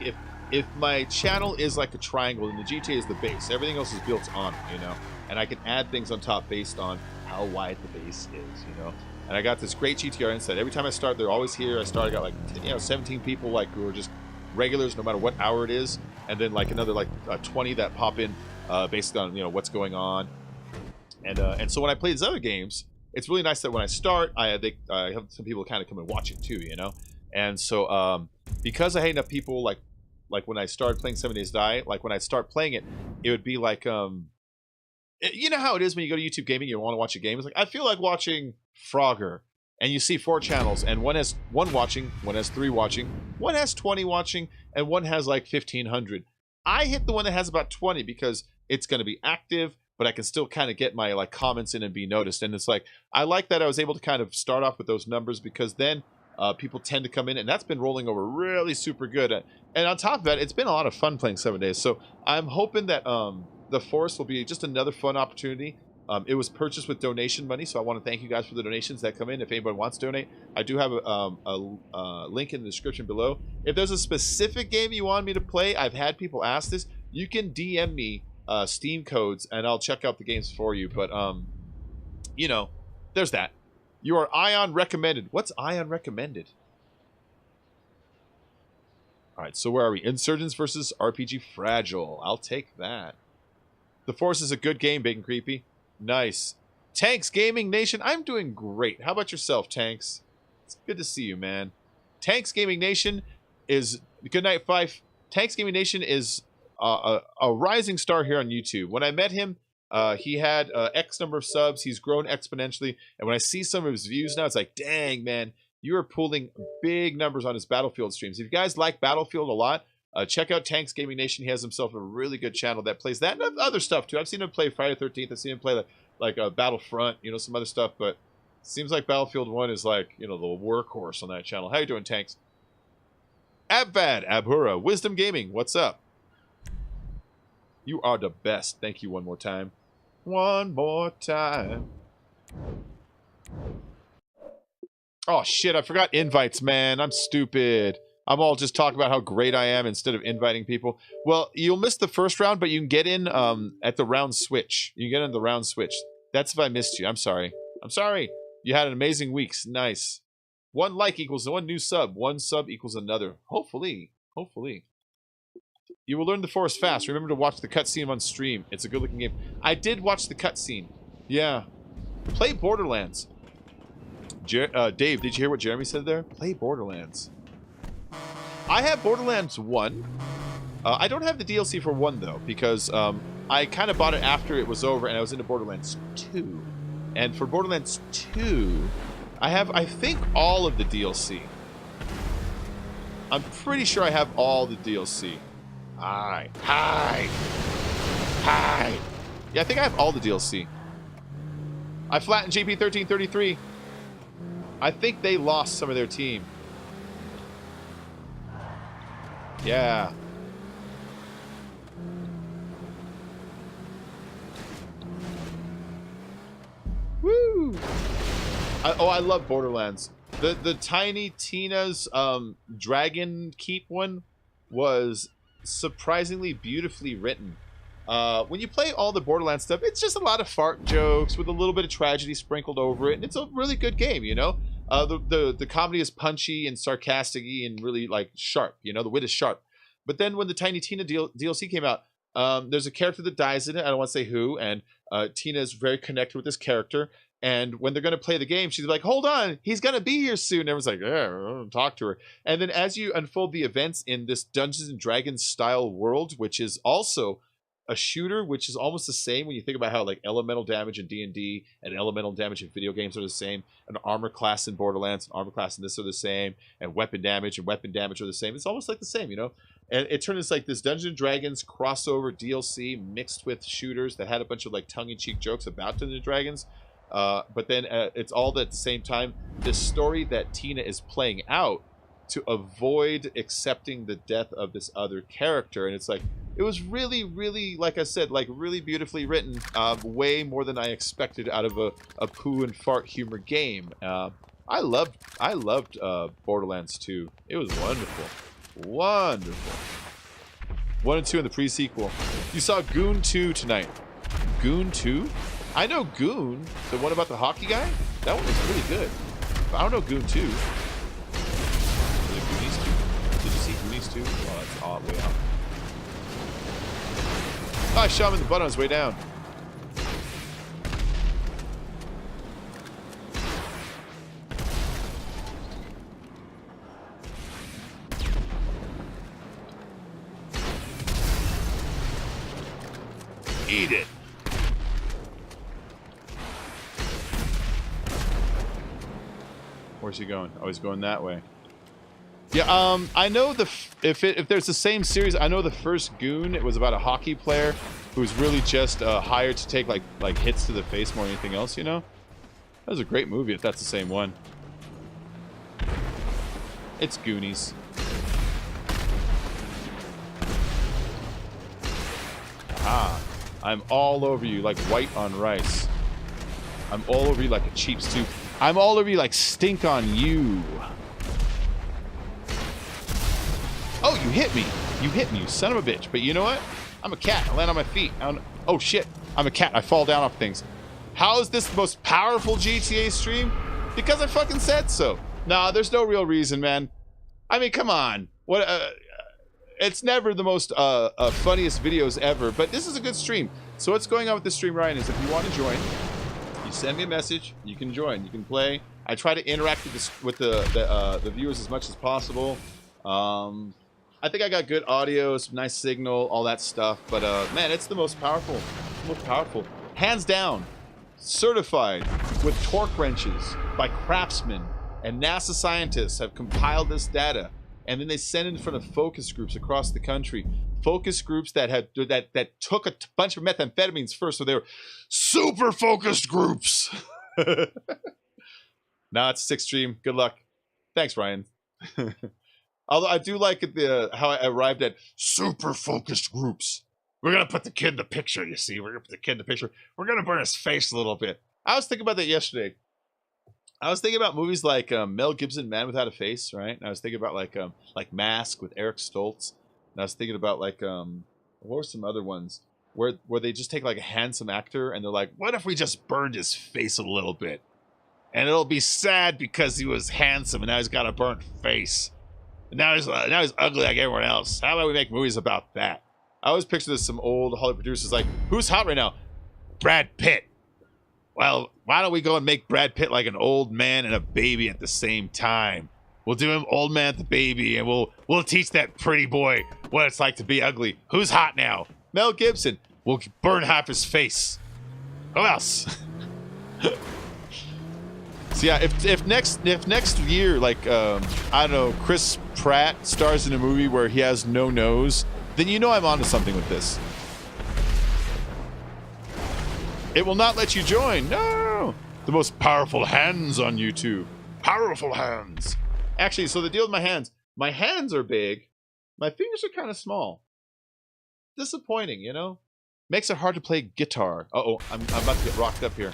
Speaker 1: if my channel is like a triangle, then the GTA is the base. Everything else is built on it, you know. And I can add things on top based on how wide the base is, you know. And I got this great GTR insight. Every time I start, they're always here. I got like 17 people like who are just regulars, no matter what hour it is, and then like another like 20 that pop in based on what's going on. And so when I play these other games, it's really nice that when I start, I have some people kind of come and watch it too, you know. And so because I had enough people, like when I started playing 7 Days Die, like when I start playing it, it would be like you know how it is when you go to YouTube Gaming, you want to watch a game. It's like, I feel like watching Frogger, and you see 4 channels, and one has 1 watching, one has 3 watching, one has 20 watching, and one has like 1,500. I hit the one that has about 20 because it's going to be active, but I can still kind of get my like comments in and be noticed. And it's like, I like that I was able to kind of start off with those numbers, because then people tend to come in, and that's been rolling over really super good. And on top of that, it's been a lot of fun playing 7 Days. So I'm hoping that the forest will be just another fun opportunity. It was purchased with donation money, so I want to thank you guys for the donations that come in. If anybody wants to donate, I do have a link in the description below. If there's a specific game you want me to play, I've had people ask this, you can DM me Steam codes, and I'll check out the games for you. But, you know, there's that. You are Ion recommended. What's Ion recommended? All right, so where are we? Insurgents versus RPG Fragile. I'll take that. The Force is a good game, Big and Creepy. Nice. Tanks Gaming Nation, I'm doing great. How about yourself, Tanks? It's good to see you, man. Tanks Gaming Nation is... Good night, Fife. Tanks Gaming Nation is a rising star here on YouTube. When I met him, He had X number of subs. He's grown exponentially. And when I see some of his views now, it's like, dang, man, you are pulling big numbers on his Battlefield streams. If you guys like Battlefield a lot, check out Tanks Gaming Nation. He has himself a really good channel that plays that and other stuff, too. I've seen him play Friday the 13th. I've seen him play like Battlefront, you know, some other stuff. But seems like Battlefield 1 is like, you know, the workhorse on that channel. How you doing, Tanks? Abvad, Abhura, Wisdom Gaming, what's up? You are the best. Thank you one more time. One more time. Oh, shit, I forgot invites, man. I'm stupid. I'm all just talking about how great I am instead of inviting people. Well, you'll miss the first round, but you can get in at the round switch. You can get in the round switch. That's if I missed you. I'm sorry. I'm sorry. You had an amazing week. Nice. 1 like equals 1 new sub. 1 sub equals another. Hopefully. Hopefully. You will learn the forest fast. Remember to watch the cutscene on stream. It's a good-looking game. I did watch the cutscene. Yeah. Play Borderlands. Dave, did you hear what Jeremy said there? Play Borderlands. I have Borderlands 1. I don't have the DLC for 1, though, because I kind of bought it after it was over, and I was into Borderlands 2. And for Borderlands 2, I have, I think, all of the DLC. I'm pretty sure I have all the DLC. Hi. Hi. Hi. Yeah, I think I have all the DLC. I flattened GP1333. I think they lost some of their team. Yeah. Woo! I love Borderlands. The Tiny Tina's Dragon Keep one was surprisingly beautifully written. When you play all the Borderlands stuff, it's just a lot of fart jokes with a little bit of tragedy sprinkled over it, and it's a really good game, you know? The comedy is punchy and sarcastic and really, like, sharp, you know? The wit is sharp. But then when the Tiny Tina DLC came out, there's a character that dies in it. I don't want to say who, and Tina is very connected with this character. And when they're going to play the game, she's like, hold on, he's going to be here soon. And everyone's like, yeah, I'll talk to her. And then as you unfold the events in this Dungeons & Dragons style world, which is also a shooter, which is almost the same when you think about how like elemental damage in D&D and elemental damage in video games are the same, an armor class in Borderlands, an armor class in this are the same, and weapon damage are the same. It's almost like the same, you know? And it turned into like this Dungeons & Dragons crossover DLC mixed with shooters that had a bunch of like tongue-in-cheek jokes about Dungeons & Dragons. But then it's all at the same time this story that Tina is playing out to avoid accepting the death of this other character. And it's like, it was really, really, like I said, like really beautifully written, way more than I expected out of a poo and fart humor game. I loved Borderlands 2. It was wonderful. Wonderful. 1 and 2 in the pre-sequel. You saw Goon 2 tonight. Goon 2? I know Goon, the one about the hockey guy. That one was really good. But I don't know Goon 2. Was it Goonies 2? Did you see Goonies 2? Oh, that's odd, way out. Oh, I shot him in the butt on his way down. Eat it. Where's he going? Oh, he's going that way. Yeah, I know if there's the same series, I know the first Goon, it was about a hockey player who was really just hired to take like hits to the face more than anything else, you know? That was a great movie if that's the same one. It's Goonies. Aha. I'm all over you like white on rice. I'm all over you like a cheap soup. I'm all over you like stink on you. Oh, you hit me. You hit me, you son of a bitch. But you know what? I'm a cat. I land on my feet. Oh, shit. I'm a cat. I fall down off things. How is this the most powerful GTA stream? Because I fucking said so. Nah, there's no real reason, man. I mean, come on. What? It's never the most funniest videos ever, but this is a good stream. So what's going on with this stream, Ryan, is if you want to join, you send me a message. You can join. You can play. I try to interact with the viewers as much as possible. I think I got good audio, some nice signal, all that stuff. But man, it's the most powerful. hands down, certified with torque wrenches by craftsmen and NASA scientists have compiled this data, and then they send it in front of focus groups across the country. Focus groups that took a bunch of methamphetamines first, so they were super focused groups. Now it's 6th stream. Good luck. Thanks, Ryan. Although I do like how I arrived at super focused groups. We're gonna put the kid in the picture. You see, we're gonna put the kid in the picture. We're gonna burn his face a little bit. I was thinking about that yesterday. I was thinking about movies like Mel Gibson, Man Without a Face, right? And I was thinking about like Mask with Eric Stoltz. And I was thinking about like what were some other ones where they just take like a handsome actor and they're like, what if we just burned his face a little bit? And it'll be sad because he was handsome and now he's got a burnt face. And now he's ugly like everyone else. How about we make movies about that? I always picture this some old Hollywood producers like, who's hot right now? Brad Pitt. Well, why don't we go and make Brad Pitt like an old man and a baby at the same time? We'll do him old man the baby, and we'll teach that pretty boy what it's like to be ugly. Who's hot now? Mel Gibson. We'll burn half his face. Who else? So yeah, if next year, like I don't know, Chris Pratt stars in a movie where he has no nose, then you know I'm onto something with this. It will not let you join. No, the most powerful hands on YouTube. Powerful hands. Actually, so the deal with my hands are big, my fingers are kind of small. Disappointing, you know? Makes it hard to play guitar. Uh-oh, I'm about to get rocked up here.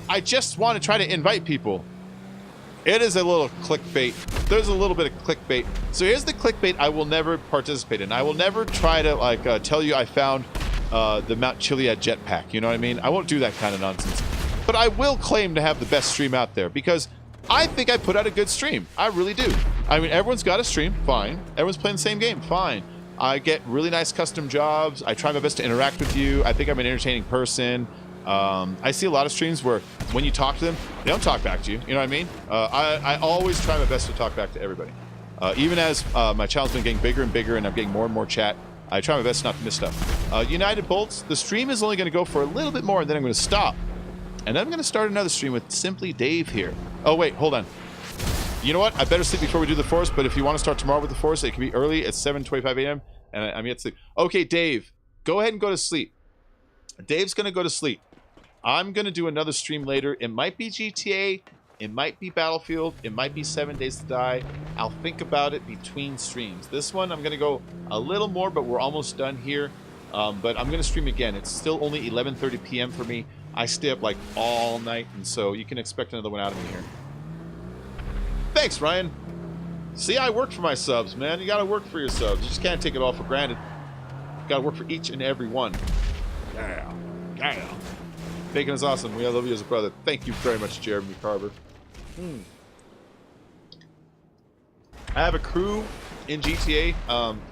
Speaker 1: I just want to try to invite people. It is a little clickbait. There's a little bit of clickbait. So here's the clickbait I will never participate in. I will never try to like tell you I found the Mount Chiliad jetpack. You know what I mean? I won't do that kind of nonsense. But I will claim to have the best stream out there because I think I put out a good stream. I really do. I mean, everyone's got a stream, fine. Everyone's playing the same game, fine. I get really nice custom jobs. I try my best to interact with you. I think I'm an entertaining person. I see a lot of streams where when you talk to them, they don't talk back to you. You know what I mean? I always try my best to talk back to everybody. Even as my channel's been getting bigger and bigger and I'm getting more and more chat, I try my best not to miss stuff. United Bolts, the stream is only going to go for a little bit more and then I'm going to stop. And then I'm going to start another stream with Simply Dave here. Oh, wait, hold on. You know what? I better sleep before we do the Force, but if you want to start tomorrow with the Force, it can be early. It's 7:25 a.m. and I'm yet to sleep. Okay, Dave, go ahead and go to sleep. Dave's going to go to sleep. I'm going to do another stream later. It might be GTA. It might be Battlefield. It might be 7 Days to Die. I'll think about it between streams. This one, I'm going to go a little more, but we're almost done here. But I'm going to stream again. It's still only 11:30 p.m. for me. I stay up like all night, and so you can expect another one out of me here. Thanks, Ryan. See, I work for my subs, man. You got to work for your subs. You just can't take it all for granted. You got to work for each and every one. Yeah. Yeah. Bacon is awesome. We love you as a brother. Thank you very much, Jeremy Carver. I have a crew in GTA.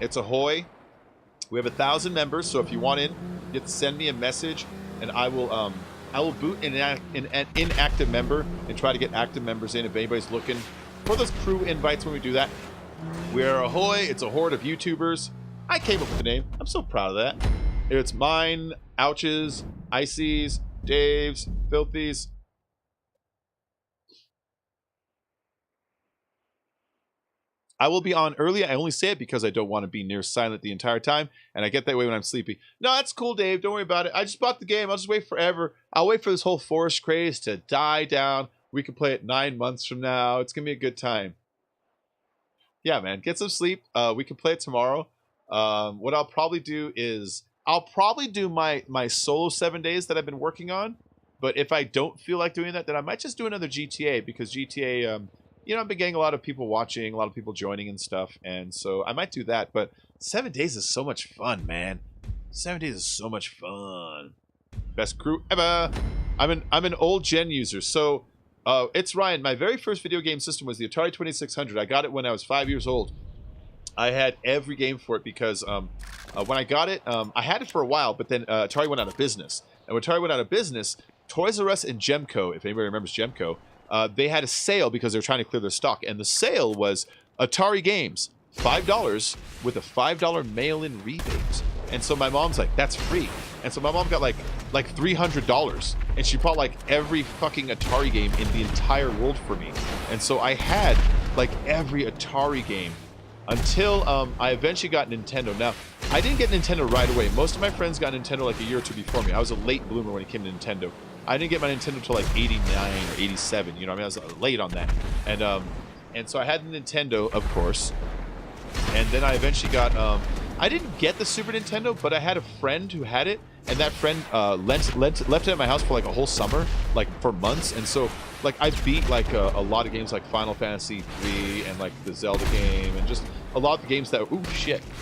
Speaker 1: It's Ahoy. We have 1,000 members, so if you want in, you have to send me a message, and I will boot an inactive member and try to get active members in if anybody's looking for those crew invites when we do that. We're Ahoy. It's a horde of YouTubers. I came up with the name. I'm so proud of that. It's mine, Ouch's, Icy's, Dave's, Filthy's. I will be on early. I only say it because I don't want to be near silent the entire time, and I get that way when I'm sleepy. No, that's cool, Dave. Don't worry about it. I just bought the game. I'll just wait forever. I'll wait for this whole Forest craze to die down. We can play it 9 months from now. It's going to be a good time. Yeah, man. Get some sleep. We can play it tomorrow. What I'll probably do is I'll probably do my solo 7 days that I've been working on. But if I don't feel like doing that, then I might just do another GTA because GTA... you know, I've been getting a lot of people watching, a lot of people joining and stuff, and so I might do that. But 7 days is so much fun, man. 7 days is so much fun. Best crew ever. I'm an old gen user, so it's Ryan. My very first video game system was the Atari 2600. I got it when I was 5 years old. I had every game for it because when I got it, I had it for a while, but then Atari went out of business. And when Atari went out of business, Toys R Us and Gemco, if anybody remembers Gemco, they had a sale because they were trying to clear their stock. And the sale was Atari games, $5 with a $5 mail-in rebate. And so my mom's like, that's free. And so my mom got like $300, and she bought like every fucking Atari game in the entire world for me. And so I had like every Atari game until I eventually got Nintendo. Now, I didn't get Nintendo right away. Most of my friends got Nintendo like a year or two before me. I was a late bloomer when it came to Nintendo. I didn't get my Nintendo until like 89 or 87. You know what I mean? I was late on that. And so I had the Nintendo, of course. And then I eventually got... I didn't get the Super Nintendo, but I had a friend who had it. And that friend left it at my house for like a whole summer, like for months. And so like I beat like a lot of games like Final Fantasy 3 and like the Zelda game and just a lot of the games that a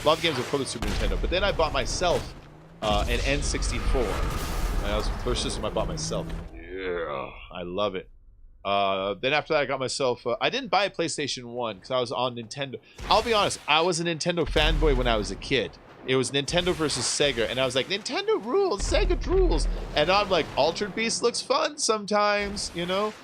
Speaker 1: lot of games were for the Super Nintendo. But then I bought myself an N64. And that was the first system I bought myself. Yeah, I love it. Then after that, I got myself... I didn't buy a PlayStation 1 because I was on Nintendo. I'll be honest, I was a Nintendo fanboy when I was a kid. It was Nintendo versus Sega, and I was like, Nintendo rules, Sega rules. And I'm like, Altered Beast looks fun sometimes, you know?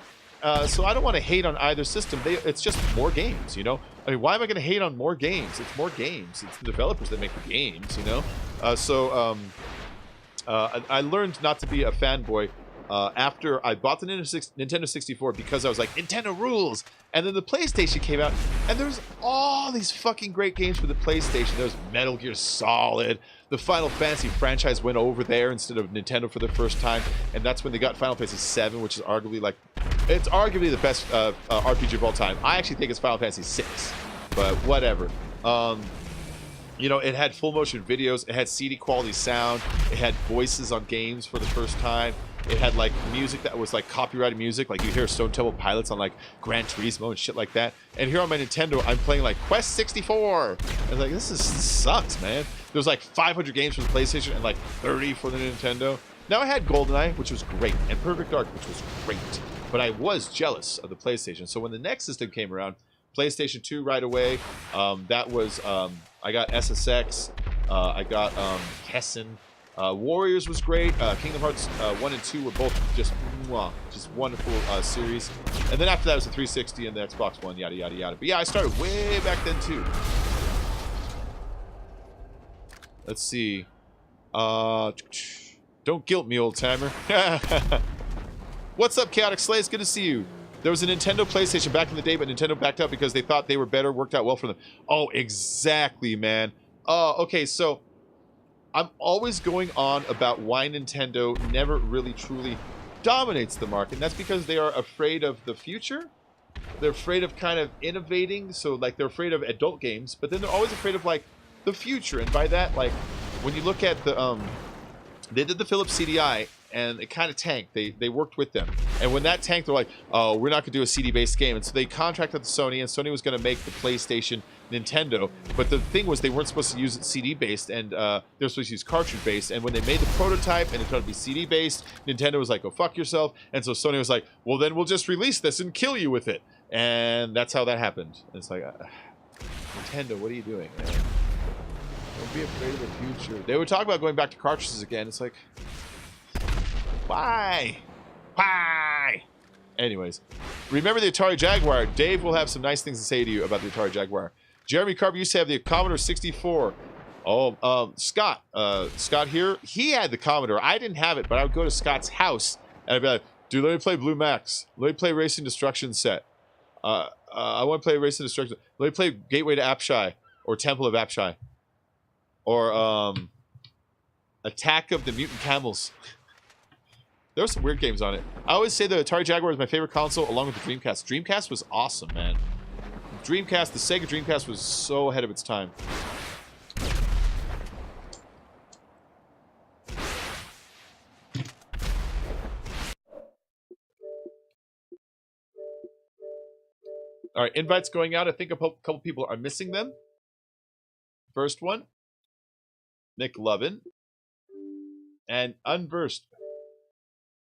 Speaker 1: So I don't want to hate on either system. It's just more games, you know? I mean, why am I going to hate on more games? It's more games. It's the developers that make the games, you know? I learned not to be a fanboy after I bought the Nintendo 64 because I was like, Nintendo rules! And then the PlayStation came out, and there's all these fucking great games for the PlayStation. There was Metal Gear Solid. The Final Fantasy franchise went over there instead of Nintendo for the first time, and that's when they got Final Fantasy 7, which is arguably like... It's arguably the best RPG of all time. I actually think it's Final Fantasy 6, but whatever. You know, it had full motion videos, it had CD quality sound, it had voices on games for the first time. It had like music that was like copyrighted music, like you hear Stone Temple Pilots on like Gran Turismo and shit like that. And here on my Nintendo, I'm playing like Quest 64. I was like, this sucks, man. There's like 500 games for the PlayStation and like 30 for the Nintendo. Now I had GoldenEye, which was great, and Perfect Dark, which was great. But I was jealous of the PlayStation. So when the next system came around, PlayStation 2 right away, that was, I got SSX, I got Kessen. Warriors was great. Kingdom Hearts 1 and 2 were both just wonderful series. And then after that was the 360 and the Xbox One, yada, yada, yada. But yeah, I started way back then too. Let's see. Don't guilt me, old timer. What's up, Chaotic Slay? It's good to see you. There was a Nintendo PlayStation back in the day, but Nintendo backed up because they thought they were better, worked out well for them. Oh, exactly, man. Okay, so... I'm always going on about why Nintendo never really truly dominates the market. And that's because they are afraid of the future. They're afraid of kind of innovating. So, like, they're afraid of adult games. But then they're always afraid of, like, the future. And by that, like, when you look at the... they did the Philips CDI, and it kind of tanked. They worked with them. And when that tanked, they're like, oh, we're not going to do a CD-based game. And so they contracted with Sony, and Sony was going to make the PlayStation Nintendo. But the thing was, they weren't supposed to use it CD-based, and they were supposed to use cartridge-based. And when they made the prototype and it tried to be CD-based, Nintendo was like, go fuck yourself. And so Sony was like, well, then we'll just release this and kill you with it. And that's how that happened. And it's like, Nintendo, what are you doing, man? Don't be afraid of the future. They would talk about going back to cartridges again. It's like... Why? Why? Anyways, remember the Atari Jaguar. Dave will have some nice things to say to you about the Atari Jaguar. Jeremy Carver used to have the Commodore 64. Oh, Scott. Scott here, he had the Commodore. I didn't have it, but I would go to Scott's house and I'd be like, dude, let me play Blue Max. Let me play Racing Destruction Set. I want to play Racing Destruction. Let me play Gateway to Apshai or Temple of Apshai or Attack of the Mutant Camels. There were some weird games on it. I always say the Atari Jaguar is my favorite console along with the Dreamcast. Dreamcast was awesome, man. Dreamcast, the Sega Dreamcast was so ahead of its time. All right, invites going out. I think a couple people are missing them. First one, Nick Lovin and Unversed.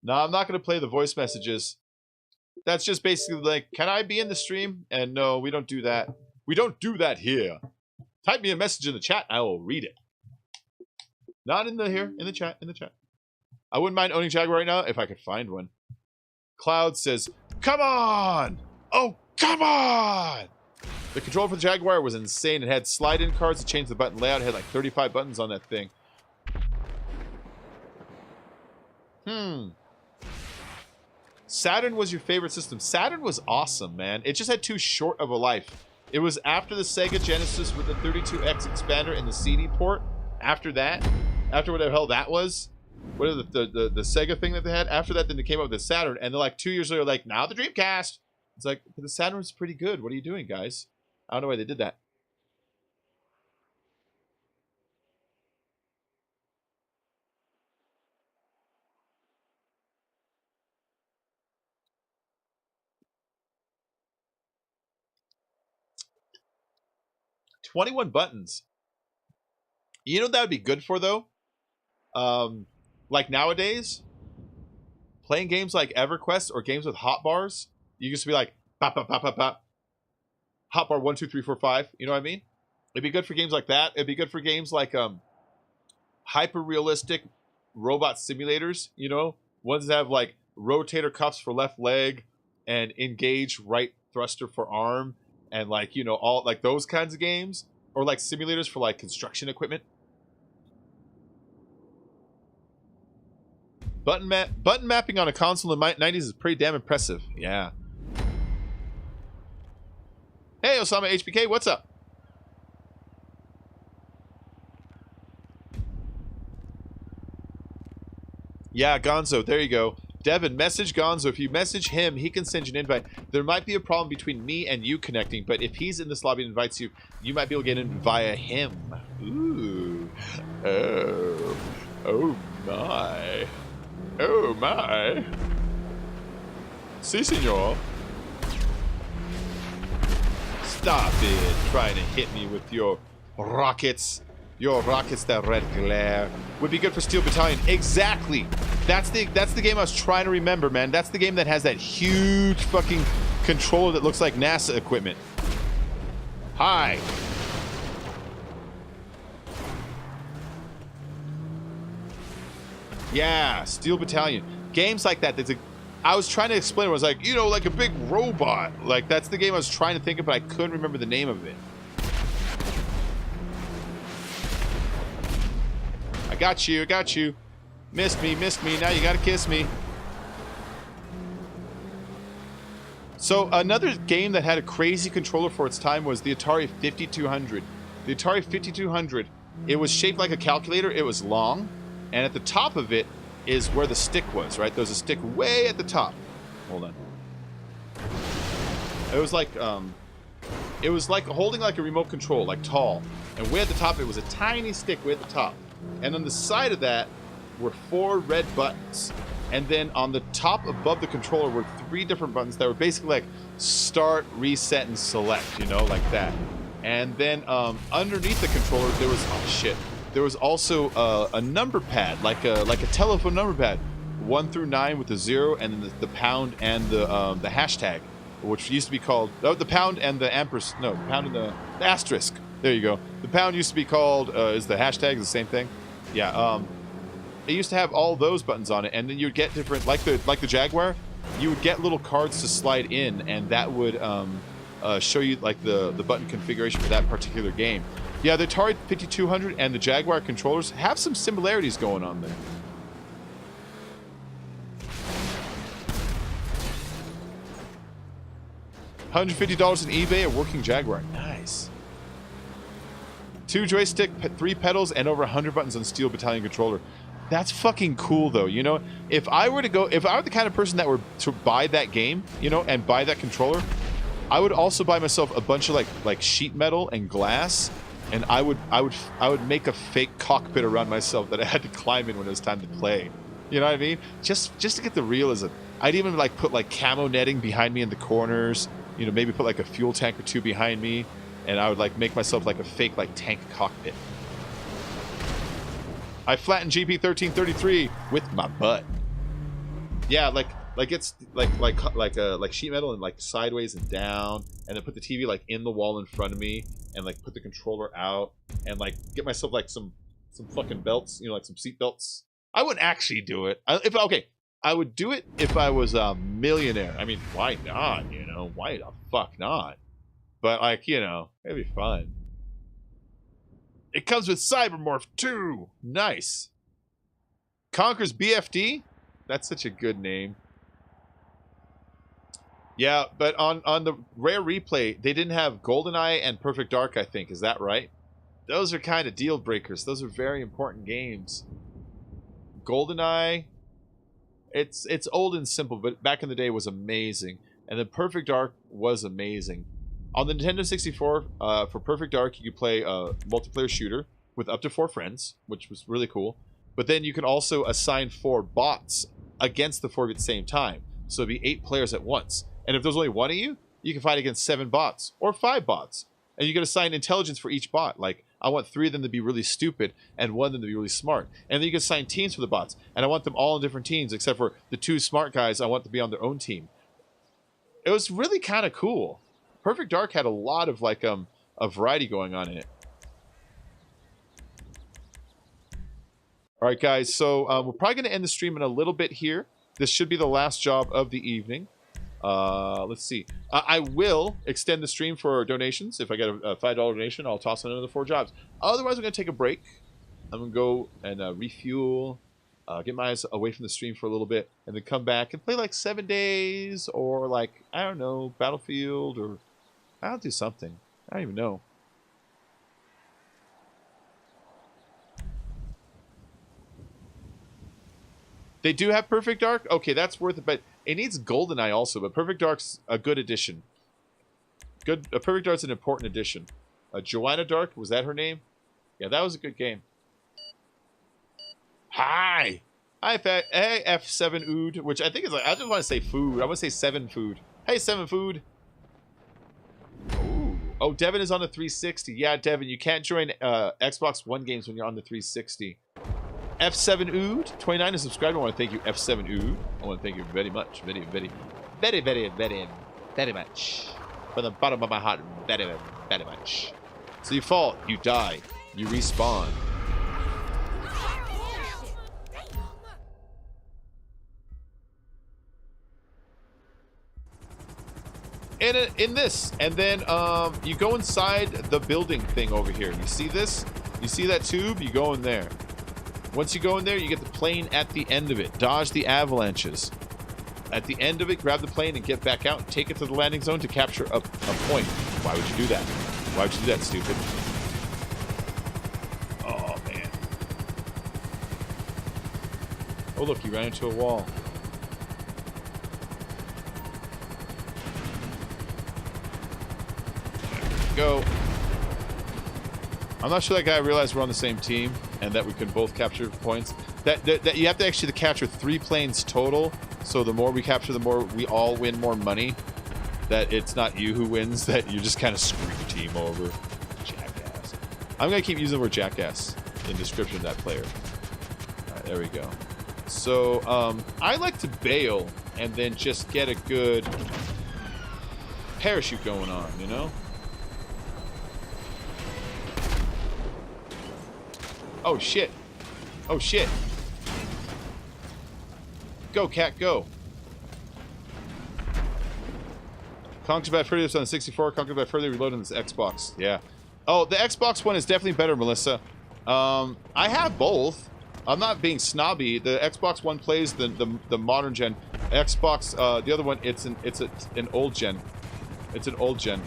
Speaker 1: No, I'm not going to play the voice messages. That's just basically like, can I be in the stream? And no, we don't do that. We don't do that here. Type me a message in the chat, I will read it. Not in the here, in the chat, in the chat. I wouldn't mind owning Jaguar right now if I could find one. Cloud says, come on! Oh, come on! The control for the Jaguar was insane. It had slide-in cards to change the button layout. It had like 35 buttons on that thing. Saturn was your favorite system. Saturn was awesome, man. It just had too short of a life. It was after the Sega Genesis with the 32X expander and the CD port. After that, after whatever the hell that was, whatever the Sega thing that they had. After that, then they came up with the Saturn, and they're like 2 years later, like, now the Dreamcast. It's like, but the Saturn was pretty good. What are you doing, guys? I don't know why they did that. $21 buttons. You know what that would be good for, though? Like nowadays, playing games like EverQuest or games with hotbars, you used to be like, bop, bop, bop, bop, bop. Hotbar 1, 2, 3, 4, 5. You know what I mean? It'd be good for games like that. It'd be good for games like hyper-realistic robot simulators, you know? Ones that have like rotator cuffs for left leg and engage right thruster for arm and like, you know, all like those kinds of games. Or like simulators for like construction equipment. Button mapping on a console in the 90s is pretty damn impressive. Yeah. Hey, Osama HBK, what's up? Yeah, Gonzo, there you go. Devin, message Gonzo. If you message him, he can send you an invite. There might be a problem between me and you connecting, but if he's in this lobby and invites you, you might be able to get in via him. Ooh. Oh. Oh, my. Oh, my. Si, senor. Stop it trying to hit me with your rockets. Your rockets that red glare. Would be good for Steel Battalion. Exactly. That's the game I was trying to remember, man. That's the game that has that huge fucking controller that looks like NASA equipment. Hi. Yeah, Steel Battalion. Games like that. I was trying to explain it. I was like, you know, like a big robot. Like, that's the game I was trying to think of, but I couldn't remember the name of it. I got you, I got you. Missed me, now you gotta kiss me. So another game that had a crazy controller for its time was the Atari 5200. The Atari 5200, it was shaped like a calculator, it was long, and at the top of it is where the stick was, right? There's a stick way at the top. Hold on. It was like holding like a remote control, like tall. And way at the top, it was a tiny stick way at the top. And on the side of that were 4 red buttons. And then on the top above the controller were 3 different buttons that were basically like start, reset, and select, you know, like that. And then underneath the controller, there was, oh shit, there was also a number pad, like a telephone number pad. 1 through 9 with the 0, and then the pound and the hashtag, which used to be called, the pound and the ampersand, no, the pound and the asterisk. There you go. The pound used to be called, is the hashtag the same thing? Yeah, it used to have all those buttons on it, and then you'd get different, like the Jaguar, you would get little cards to slide in, and that would show you like the button configuration for that particular game. Yeah, the Atari 5200 and the Jaguar controllers have some similarities going on there. $150 in eBay, a working Jaguar. Nice. 2 joystick, 3 pedals, and over 100 buttons on Steel Battalion controller. That's fucking cool, though. You know, if I were the kind of person that were to buy that game, you know, and buy that controller, I would also buy myself a bunch of like sheet metal and glass, and I would make a fake cockpit around myself that I had to climb in when it was time to play. You know what I mean? Just to get the realism. I'd even like put like camo netting behind me in the corners. You know, maybe put like a fuel tank or 2 behind me, and I would like make myself like a fake like tank cockpit. I flattened GP 1333 with my butt. Yeah, like it's like sheet metal and like sideways and down, and then put the TV like in the wall in front of me, and like put the controller out, and like get myself like some fucking belts, you know, like some seat belts. I wouldn't actually do it. I would do it if I was a millionaire. I mean, why not? You know, why the fuck not? But like, you know, it'd be fun. It comes with Cybermorph 2. Nice. Conker's BFD? That's such a good name. Yeah, but on the rare replay, they didn't have GoldenEye and Perfect Dark, I think. Is that right? Those are kind of deal breakers. Those are very important games. GoldenEye, it's old and simple, but back in the day was amazing. And then Perfect Dark was amazing. On the Nintendo 64, for Perfect Dark, you could play a multiplayer shooter with up to 4 friends, which was really cool. But then you can also assign 4 bots against the 4 at the same time. So it'd be 8 players at once. And if there's only one of you, you can fight against 7 bots or 5 bots. And you can assign intelligence for each bot. Like, I want 3 of them to be really stupid and 1 of them to be really smart. And then you can assign teams for the bots. And I want them all in different teams, except for the 2 smart guys I want to be on their own team. It was really kind of cool. Perfect Dark had a lot of, like, a variety going on in it. Alright, guys, so we're probably going to end the stream in a little bit here. This should be the last job of the evening. Let's see. I will extend the stream for donations. If I get a $5 donation, I'll toss in another 4 jobs. Otherwise, I'm going to take a break. I'm going to go and refuel, get my eyes away from the stream for a little bit, and then come back and play like 7 days, or like, I don't know, Battlefield, or I'll do something. I don't even know. They do have Perfect Dark? Okay, that's worth it, but it needs GoldenEye also, but Perfect Dark's a good addition. Perfect Dark's an important addition. Joanna Dark, was that her name? Yeah, that was a good game. Hi! Hi, F7 Ood, which I think is like, I just want to say food. I want to say 7 food. Hey, 7 food! Ooh. Oh, Devin is on the 360. Yeah, Devin, you can't join Xbox One games when you're on the 360. F7 Ood, 29 is subscribed. I want to thank you, F7 Ood. I want to thank you very much. Very much. From the bottom of my heart, very much. So you fall, you die, you respawn. In this, and then you go inside the building thing over here. You see this? You see that tube? You go in there. Once you go in there, you get the plane at the end of it. Dodge the avalanches. At the end of it, grab the plane and get back out and take it to the landing zone to capture a point. Why would you do that? Why would you do that, stupid? Oh, man. Oh, look, he ran into a wall. There we go. I'm not sure that guy realized we're on the same team and that we can both capture points. That you have to actually capture 3 planes total. So the more we capture, the more we all win more money. That it's not you who wins, that you just kind of screw your team over. Jackass. I'm going to keep using the word jackass in description of that player. Alright, there we go. So, I like to bail and then just get a good parachute going on, you know? Oh, shit. Oh, shit. Go, cat, go. Conquered by Further on the 64, Conquered by Further reloaded on this Xbox. Yeah. Oh, the Xbox one is definitely better, Melissa. I have both. I'm not being snobby. The Xbox One plays the modern gen. Xbox, the other one, it's an old gen. It's an old gen.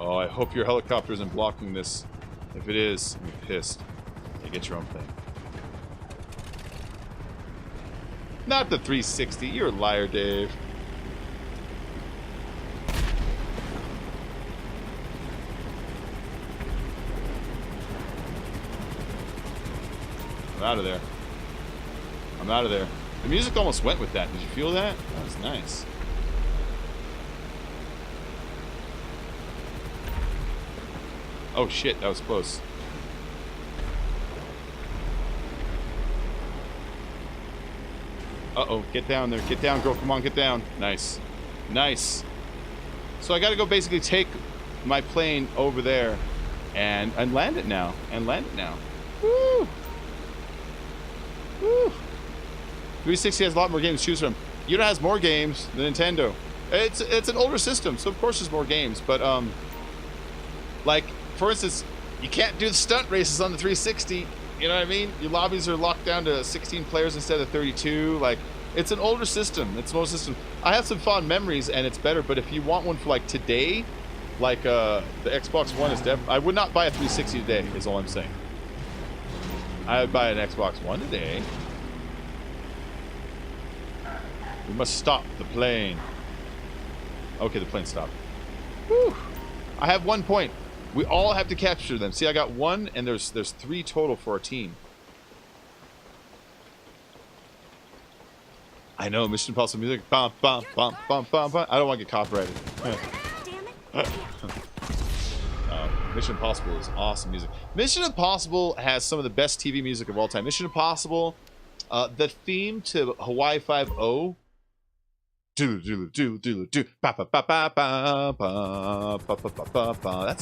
Speaker 1: Oh, I hope your helicopter isn't blocking this. If it is, I'm pissed. You get your own thing. Not the 360. You're a liar, Dave. I'm out of there. I'm out of there. The music almost went with that. Did you feel that? That was nice. Oh shit, that was close. Uh-oh, get down there. Get down, girl. Come on, get down. Nice. Nice. So I gotta go basically take my plane over there and land it now. And land it now. Woo! Woo! 360 has a lot more games to choose from. Unit has more games than Nintendo. It's an older system, so of course there's more games. But, like, for instance, You can't do the stunt races on the 360. You know what I mean? Your lobbies are locked down to 16 players instead of 32. Like, it's an older system. It's an older system. I have some fond memories, and it's better. But if you want one for like today, like the Xbox One is I would not buy a 360 today. Is all I'm saying. I would buy an Xbox One today. We must stop the plane. Okay, the plane stopped. Whew. I have 1 point. We all have to capture them. See, I got 1, and there's 3 total for our team. I know, Mission Impossible music. Bum, bum, bum, bum, bum, bum. I don't want to get copyrighted. Mission Impossible is awesome music. Mission Impossible has some of the best TV music of all time. Mission Impossible, the theme to Hawaii 5-0. That's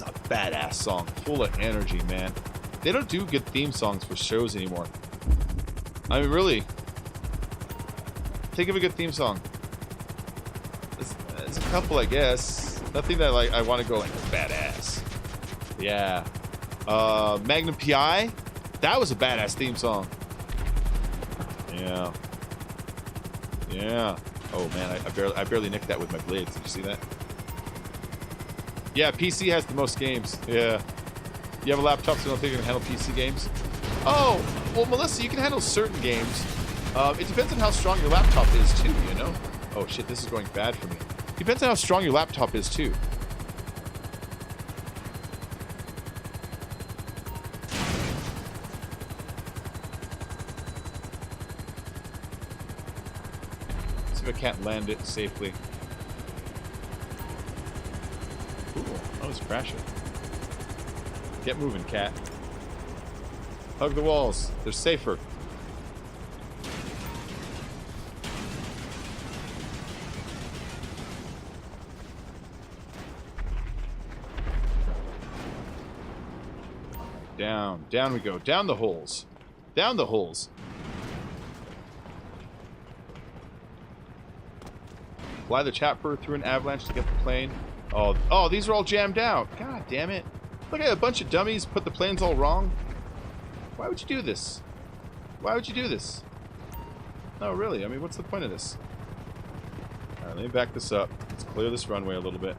Speaker 1: a badass song, full of energy, man. They don't do good theme songs for shows anymore. I mean, really. Think of a good theme song. There's a couple, I guess. Nothing that like I want to go like badass. Yeah. Magnum PI. That was a badass theme song. Yeah. Yeah. Oh man, I barely nicked that with my blades. Did you see that? Yeah, PC has the most games. Yeah. You have a laptop, so you don't think you can handle PC games? Oh, well, Melissa, you can handle certain games. It depends on how strong your laptop is too, you know? Oh shit, this is going bad for me. Depends on how strong your laptop is too. I can't land it safely. Cool. Oh, it's crashing. Get moving, cat. Hug the walls. They're safer. Down. Down we go. Down the holes. Down the holes. Fly the chopper through an avalanche to get the plane. Oh, these are all jammed out. God damn it. Look at a bunch of dummies put the planes all wrong. Why would you do this? Why would you do this? No, really. I mean, what's the point of this? Alright, let me back this up. Let's clear this runway a little bit.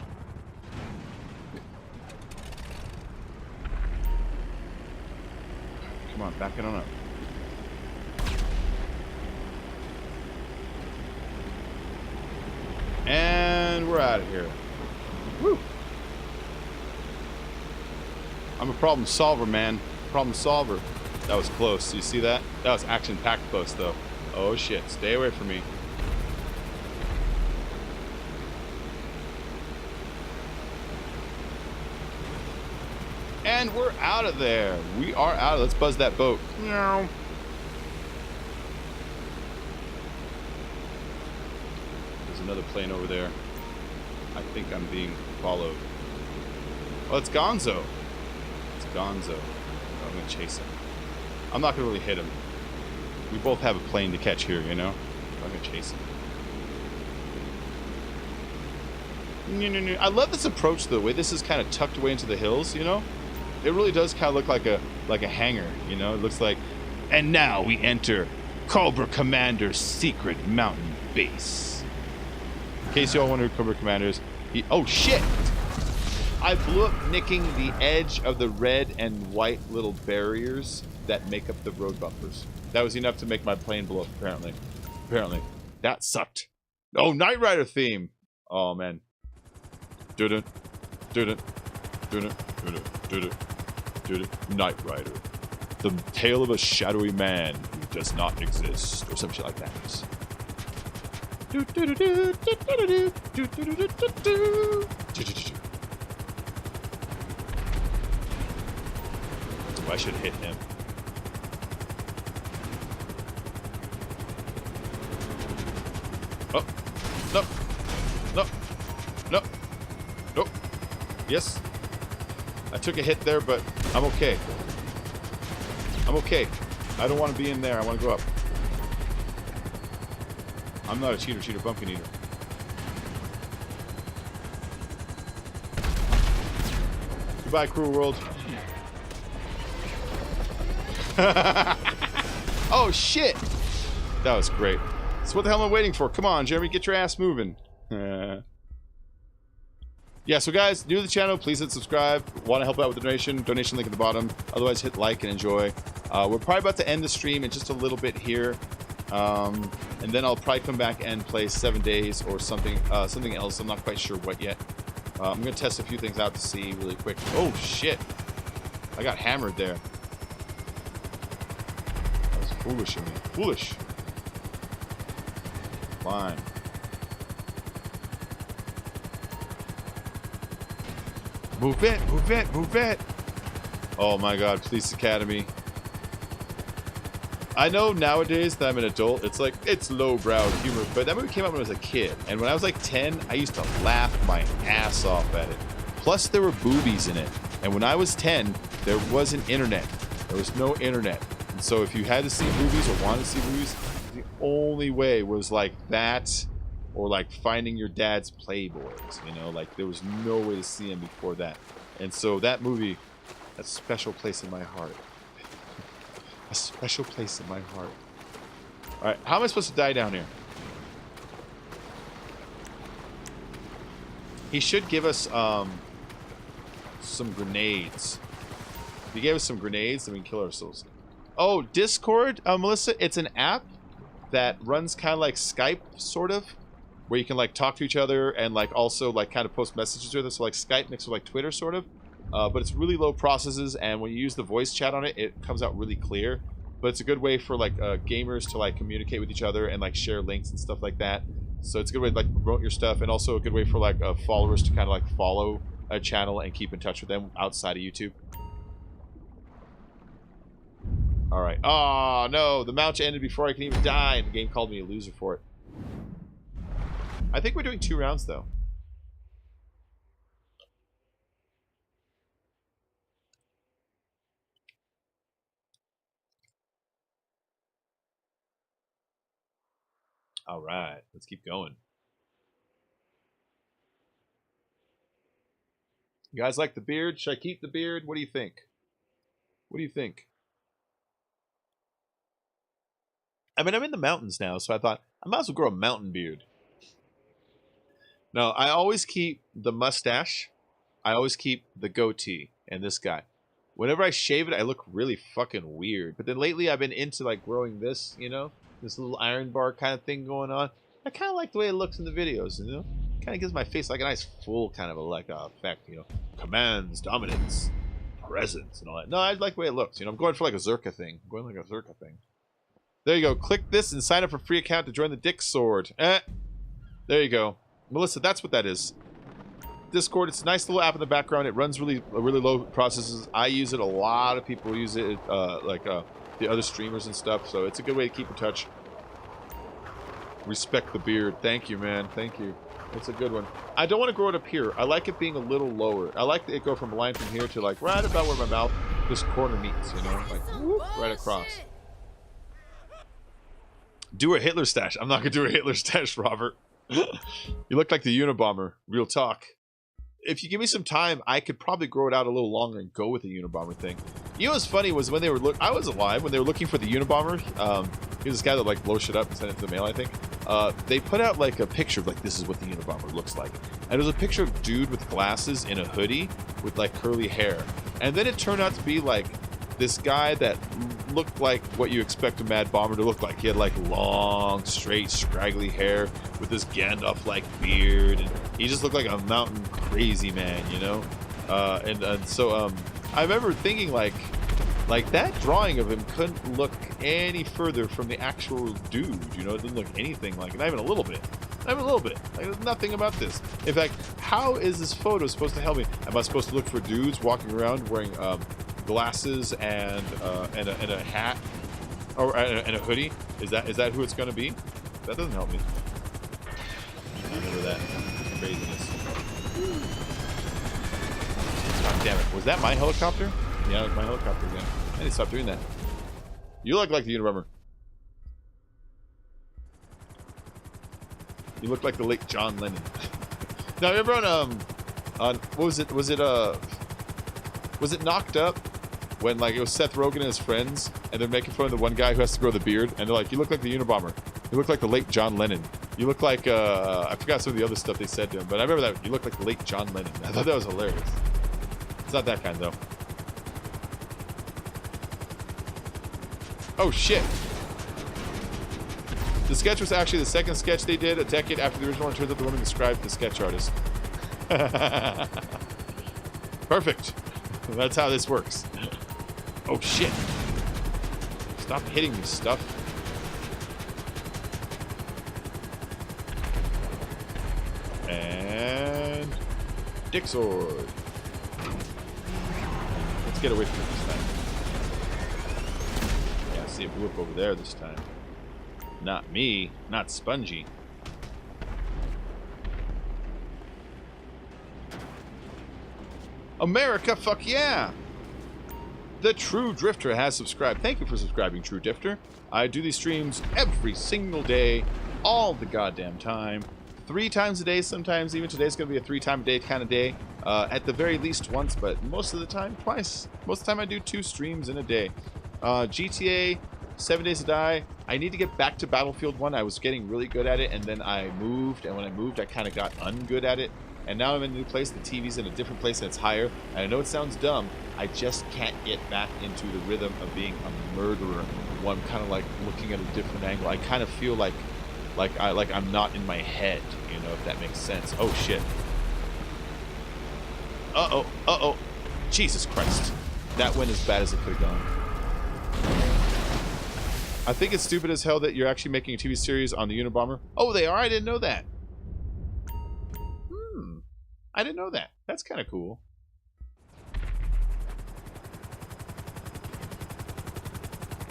Speaker 1: Come on, back it on up. And we're out of here. Woo! I'm a problem solver, man. Problem solver. That was close. You see that? That was action-packed close, though. Oh, shit. Stay away from me. And we're out of there. We are out. Let's buzz that boat. Meow. Another plane over there. I think I'm being followed. Oh, it's Gonzo. It's Gonzo. Oh, I'm gonna chase him. I'm not gonna really hit him. We both have a plane to catch here, you know? I'm gonna chase him. I love this approach, though. The way this is kind of tucked away into the hills, you know? It really does kind of look like a hangar, you know? It looks like... And now we enter Cobra Commander's secret mountain base. In case y'all wonder who Cobra Commander is, oh shit! I blew up nicking the edge of the red and white little barriers that make up the road bumpers. That was enough to make my plane blow up, apparently. Apparently. That sucked. Oh, Knight Rider theme! Oh, man. Do-do. Do-do. Do-do. Do-do. Do-do. Do-do. Knight Rider. The tale of a shadowy man who does not exist. Or some shit like that. I should hit him. Oh, no, no, no, no. Yes, I took a hit there, but I'm okay. I'm okay. I don't want to be in there. I want to go up. I'm not a cheater, pumpkin eater. Goodbye, cruel world. Oh, shit. That was great. So what the hell am I waiting for? Come on, Jeremy, get your ass moving. Yeah, so guys, new to the channel, please hit subscribe. Want to help out with the donation link at the bottom. Otherwise, hit like and enjoy. We're probably about to end the stream in just a little bit here. And then I'll probably come back and play 7 days or something else. I'm not quite sure what yet. I'm going to test a few things out to see really quick. Oh, shit. I got hammered there. That was foolish of me. Foolish. Fine. Move it, move it, move it. Oh my god, Police Academy. I know nowadays that I'm an adult, it's like, it's lowbrow humor, but that movie came out when I was a kid. And when I was like 10, I used to laugh my ass off at it. Plus, there were boobies in it. And when I was 10, there wasn't internet. There was no internet. And so if you had to see movies or wanted to see movies, the only way was like that, or like finding your dad's Playboys, you know, like there was no way to see him before that. And so that movie, a special place in my heart. A special place in my heart. Alright, how am I supposed to die down here? He should give us some grenades. If he gave us some grenades, then we can kill ourselves. Oh, Discord, Melissa, it's an app that runs kind of like Skype, sort of, where you can like talk to each other and like also like kind of post messages with us. So like Skype mixed with like Twitter, sort of. But it's really low processes, and when you use the voice chat on it, it comes out really clear. But it's a good way for like gamers to like communicate with each other and like share links and stuff like that. So it's a good way to like promote your stuff, and also a good way for like followers to kind of like follow a channel and keep in touch with them outside of YouTube. All right. Oh no, the match ended before I can even die, and the game called me a loser for it. I think we're doing 2 rounds though. All right, let's keep going. You guys like the beard? Should I keep the beard? What do you think? What do you think? I mean, I'm in the mountains now, so I thought I might as well grow a mountain beard. No, I always keep the mustache. I always keep the goatee and this guy. Whenever I shave it, I look really fucking weird. But then lately, I've been into like growing this, you know? This little iron bar kind of thing going on. I kind of like the way it looks in the videos, you know? Kind of gives my face like a nice full kind of a like effect, you know? Commands, dominance, presence, and all that. No, I like the way it looks, you know? I'm going for like a Zerka thing. I'm going like a Zerka thing. There you go. Click this and sign up for free account to join the Dick Sword. There you go. Melissa, that's what that is. Discord, it's a nice little app in the background. It runs really low processes. I use it. A lot of people use it, the other streamers and stuff. So it's a good way to keep in touch. Respect the beard. Thank you, man. Thank you. It's a good one. I don't want to grow it up here. I like it being a little lower. I like it go from a line from here to like right about where my mouth, this corner meets, you know? Like whoop, right across. Do a Hitler stash. I'm not going to do a Hitler stash, Robert. You look like the Unabomber. Real talk. If you give me some time, I could probably grow it out a little longer and go with the Unabomber thing. You know what's funny was when they were I was alive when they were looking for the Unabomber. Here's this guy that like blows shit up and sent it to the mail, I think. They put out like a picture of like this is what the Unabomber looks like, and it was a picture of a dude with glasses in a hoodie with like curly hair, and then it turned out to be like this guy that looked like what you expect a Mad Bomber to look like. He had like long, straight, scraggly hair with this Gandalf-like beard, and he just looked like a mountain crazy man, you know? So I remember thinking like that drawing of him couldn't look any further from the actual dude, you know? It didn't look anything like it, not even a little bit. Not even a little bit. Like, there's nothing about this. In fact, how is this photo supposed to help me? Am I supposed to look for dudes walking around wearing glasses and a hat or and a hoodie? Is that who it's gonna be? That doesn't help me. I remember that craziness. God damn it! Was that my helicopter? Yeah, it was my helicopter again. I need to stop doing that. You look like the Unabomber. You look like the late John Lennon. Now remember on what was it? Was it Knocked Up? when like it was Seth Rogen and his friends, and they're making fun of the one guy who has to grow the beard, and they're like, "You look like the Unabomber. You look like the late John Lennon. You look like I forgot some of the other stuff they said to him, but I remember that you look like the late John Lennon." I thought that was hilarious. It's not that kind though. Oh shit! The sketch was actually the second sketch they did a decade after the original one. Turns out the woman described the sketch artist. Perfect. That's how this works. Oh shit. Stop hitting me, stuff. And Dick Sword. Let's get away from it this time. Yeah, see a blue up over there this time. Not me, not Spongy. America, fuck yeah! The True Drifter has subscribed. Thank you for subscribing, True Drifter. I do these streams every single day, all the goddamn time. 3 times a day, sometimes even today's going to be a 3-time-a-day kind of day. At the very least once, but most of the time, twice. Most of the time I do 2 streams in a day. GTA, 7 Days to Die. I need to get back to Battlefield 1. I was getting really good at it, and then I moved, and when I moved, I kind of got ungood at it. And now I'm in a new place, the TV's in a different place, and it's higher. And I know it sounds dumb, I just can't get back into the rhythm of being a murderer. While I'm kind of like looking at a different angle. I kind of feel like I'm not in my head, you know, if that makes sense. Oh shit. Uh-oh, uh-oh. Jesus Christ. That went as bad as it could have gone. I think it's stupid as hell that you're actually making a TV series on the Unabomber. Oh, they are? I didn't know that. I didn't know that. That's kind of cool.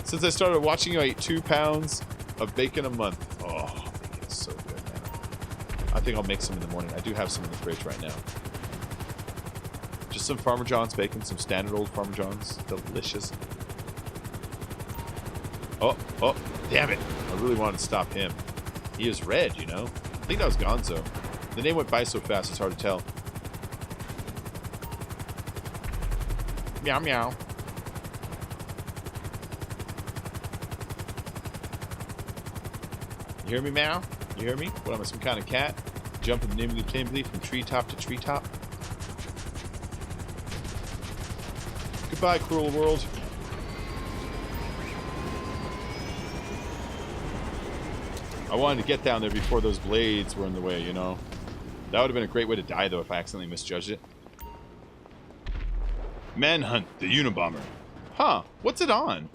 Speaker 1: Since I started watching you, I eat 2 pounds of bacon a month. Oh, bacon is so good, man. I think I'll make some in the morning. I do have some in the fridge right now. Just some Farmer John's bacon, some standard old Farmer John's. Delicious. Oh, damn it. I really wanted to stop him. He is red, you know. I think that was Gonzo. The name went by so fast, it's hard to tell. Meow, meow. You hear me, meow? You hear me? What am I, some kind of cat? Jumping nimbly-timbly from treetop to treetop? Goodbye, cruel world. I wanted to get down there before those blades were in the way, you know? That would have been a great way to die, though, if I accidentally misjudged it. Manhunt the Unabomber. Huh, what's it on?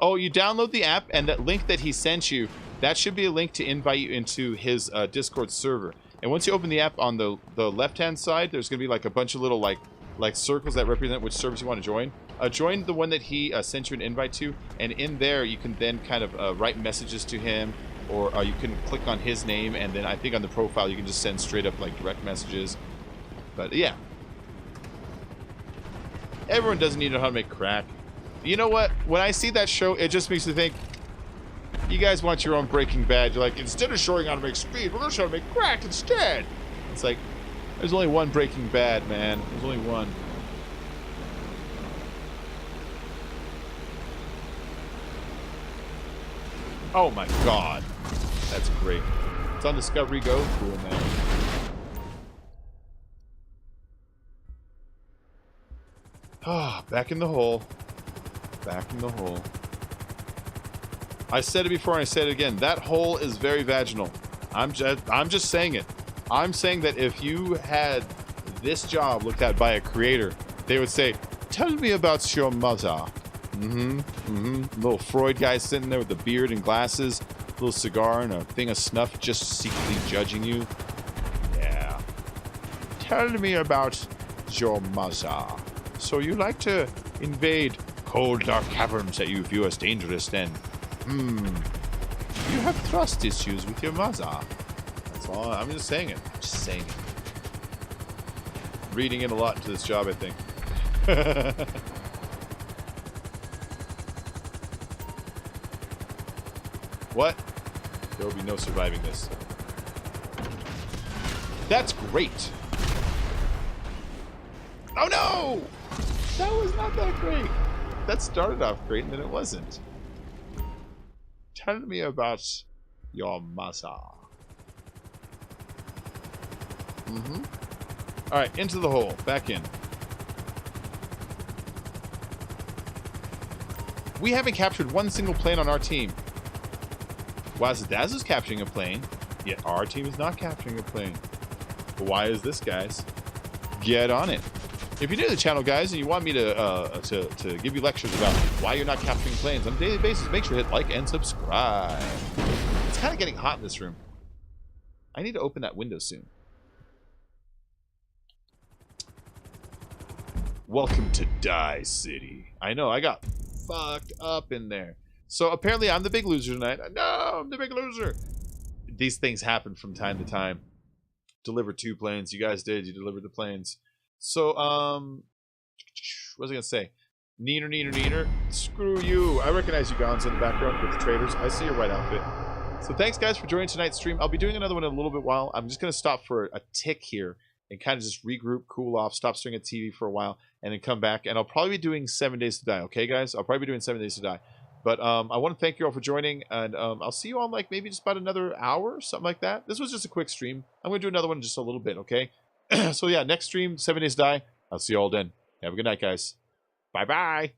Speaker 1: Oh, you download the app, and that link that he sent you, that should be a link to invite you into his Discord server. And once you open the app on the left-hand side, there's going to be like a bunch of little like circles that represent which servers you want to join. Join the one that he sent you an invite to, and in there you can then kind of write messages to him, or you can click on his name, and then I think on the profile you can just send straight up like direct messages. But yeah, everyone doesn't need to know how to make crack. You know what? When I see that show, it just makes me think, you guys want your own Breaking Bad. You're like, instead of showing how to make speed, we're going to show how to make crack instead. It's like, there's only one Breaking Bad, man. There's only one. Oh my god. That's great. It's on Discovery Go. Cool, man. Ah, back in the hole. Back in the hole. I said it before and I said it again. That hole is very vaginal. I'm just saying it. I'm saying that if you had this job looked at by a creator, they would say, "Tell me about your mother." Little Freud guy sitting there with a beard and glasses, little cigar and a thing of snuff, just secretly judging you. Yeah. Tell me about your mother. So you like to invade cold, dark caverns that you view as dangerous, then? You have trust issues with your mother. That's all. I'm just saying it. Just saying it. Reading in a lot into this job, I think. What? There will be no surviving this. That's great. Oh no! That was not that great. That started off great and then it wasn't. Tell me about your masa. Alright, into the hole. Back in. We haven't captured one single plane on our team. Wazadaz is capturing a plane, yet our team is not capturing a plane. Why is this, guys? Get on it. If you're new to the channel, guys, and you want me to give you lectures about why you're not capturing planes on a daily basis, make sure to hit like and subscribe. It's kind of getting hot in this room. I need to open that window soon. Welcome to Die City. I know, I got fucked up in there. So apparently I'm the big loser tonight. No, I'm the big loser. These things happen from time to time. Delivered 2 planes. You guys did. You delivered the planes. So, what was I going to say? Neener. Screw you. I recognize you guys in the background with the traders. I see your white outfit. So thanks, guys, for joining tonight's stream. I'll be doing another one in a little bit while. I'm just going to stop for a tick here and kind of just regroup, cool off, stop staring at TV for a while, and then come back. And I'll probably be doing 7 Days to Die, okay, guys? I'll probably be doing 7 Days to Die. But I want to thank you all for joining, and I'll see you all in like maybe just about another hour, something like that. This was just a quick stream. I'm going to do another one in just a little bit, okay? So yeah, next stream, 7 Days to Die. I'll see you all then. Have a good night, guys. Bye-bye.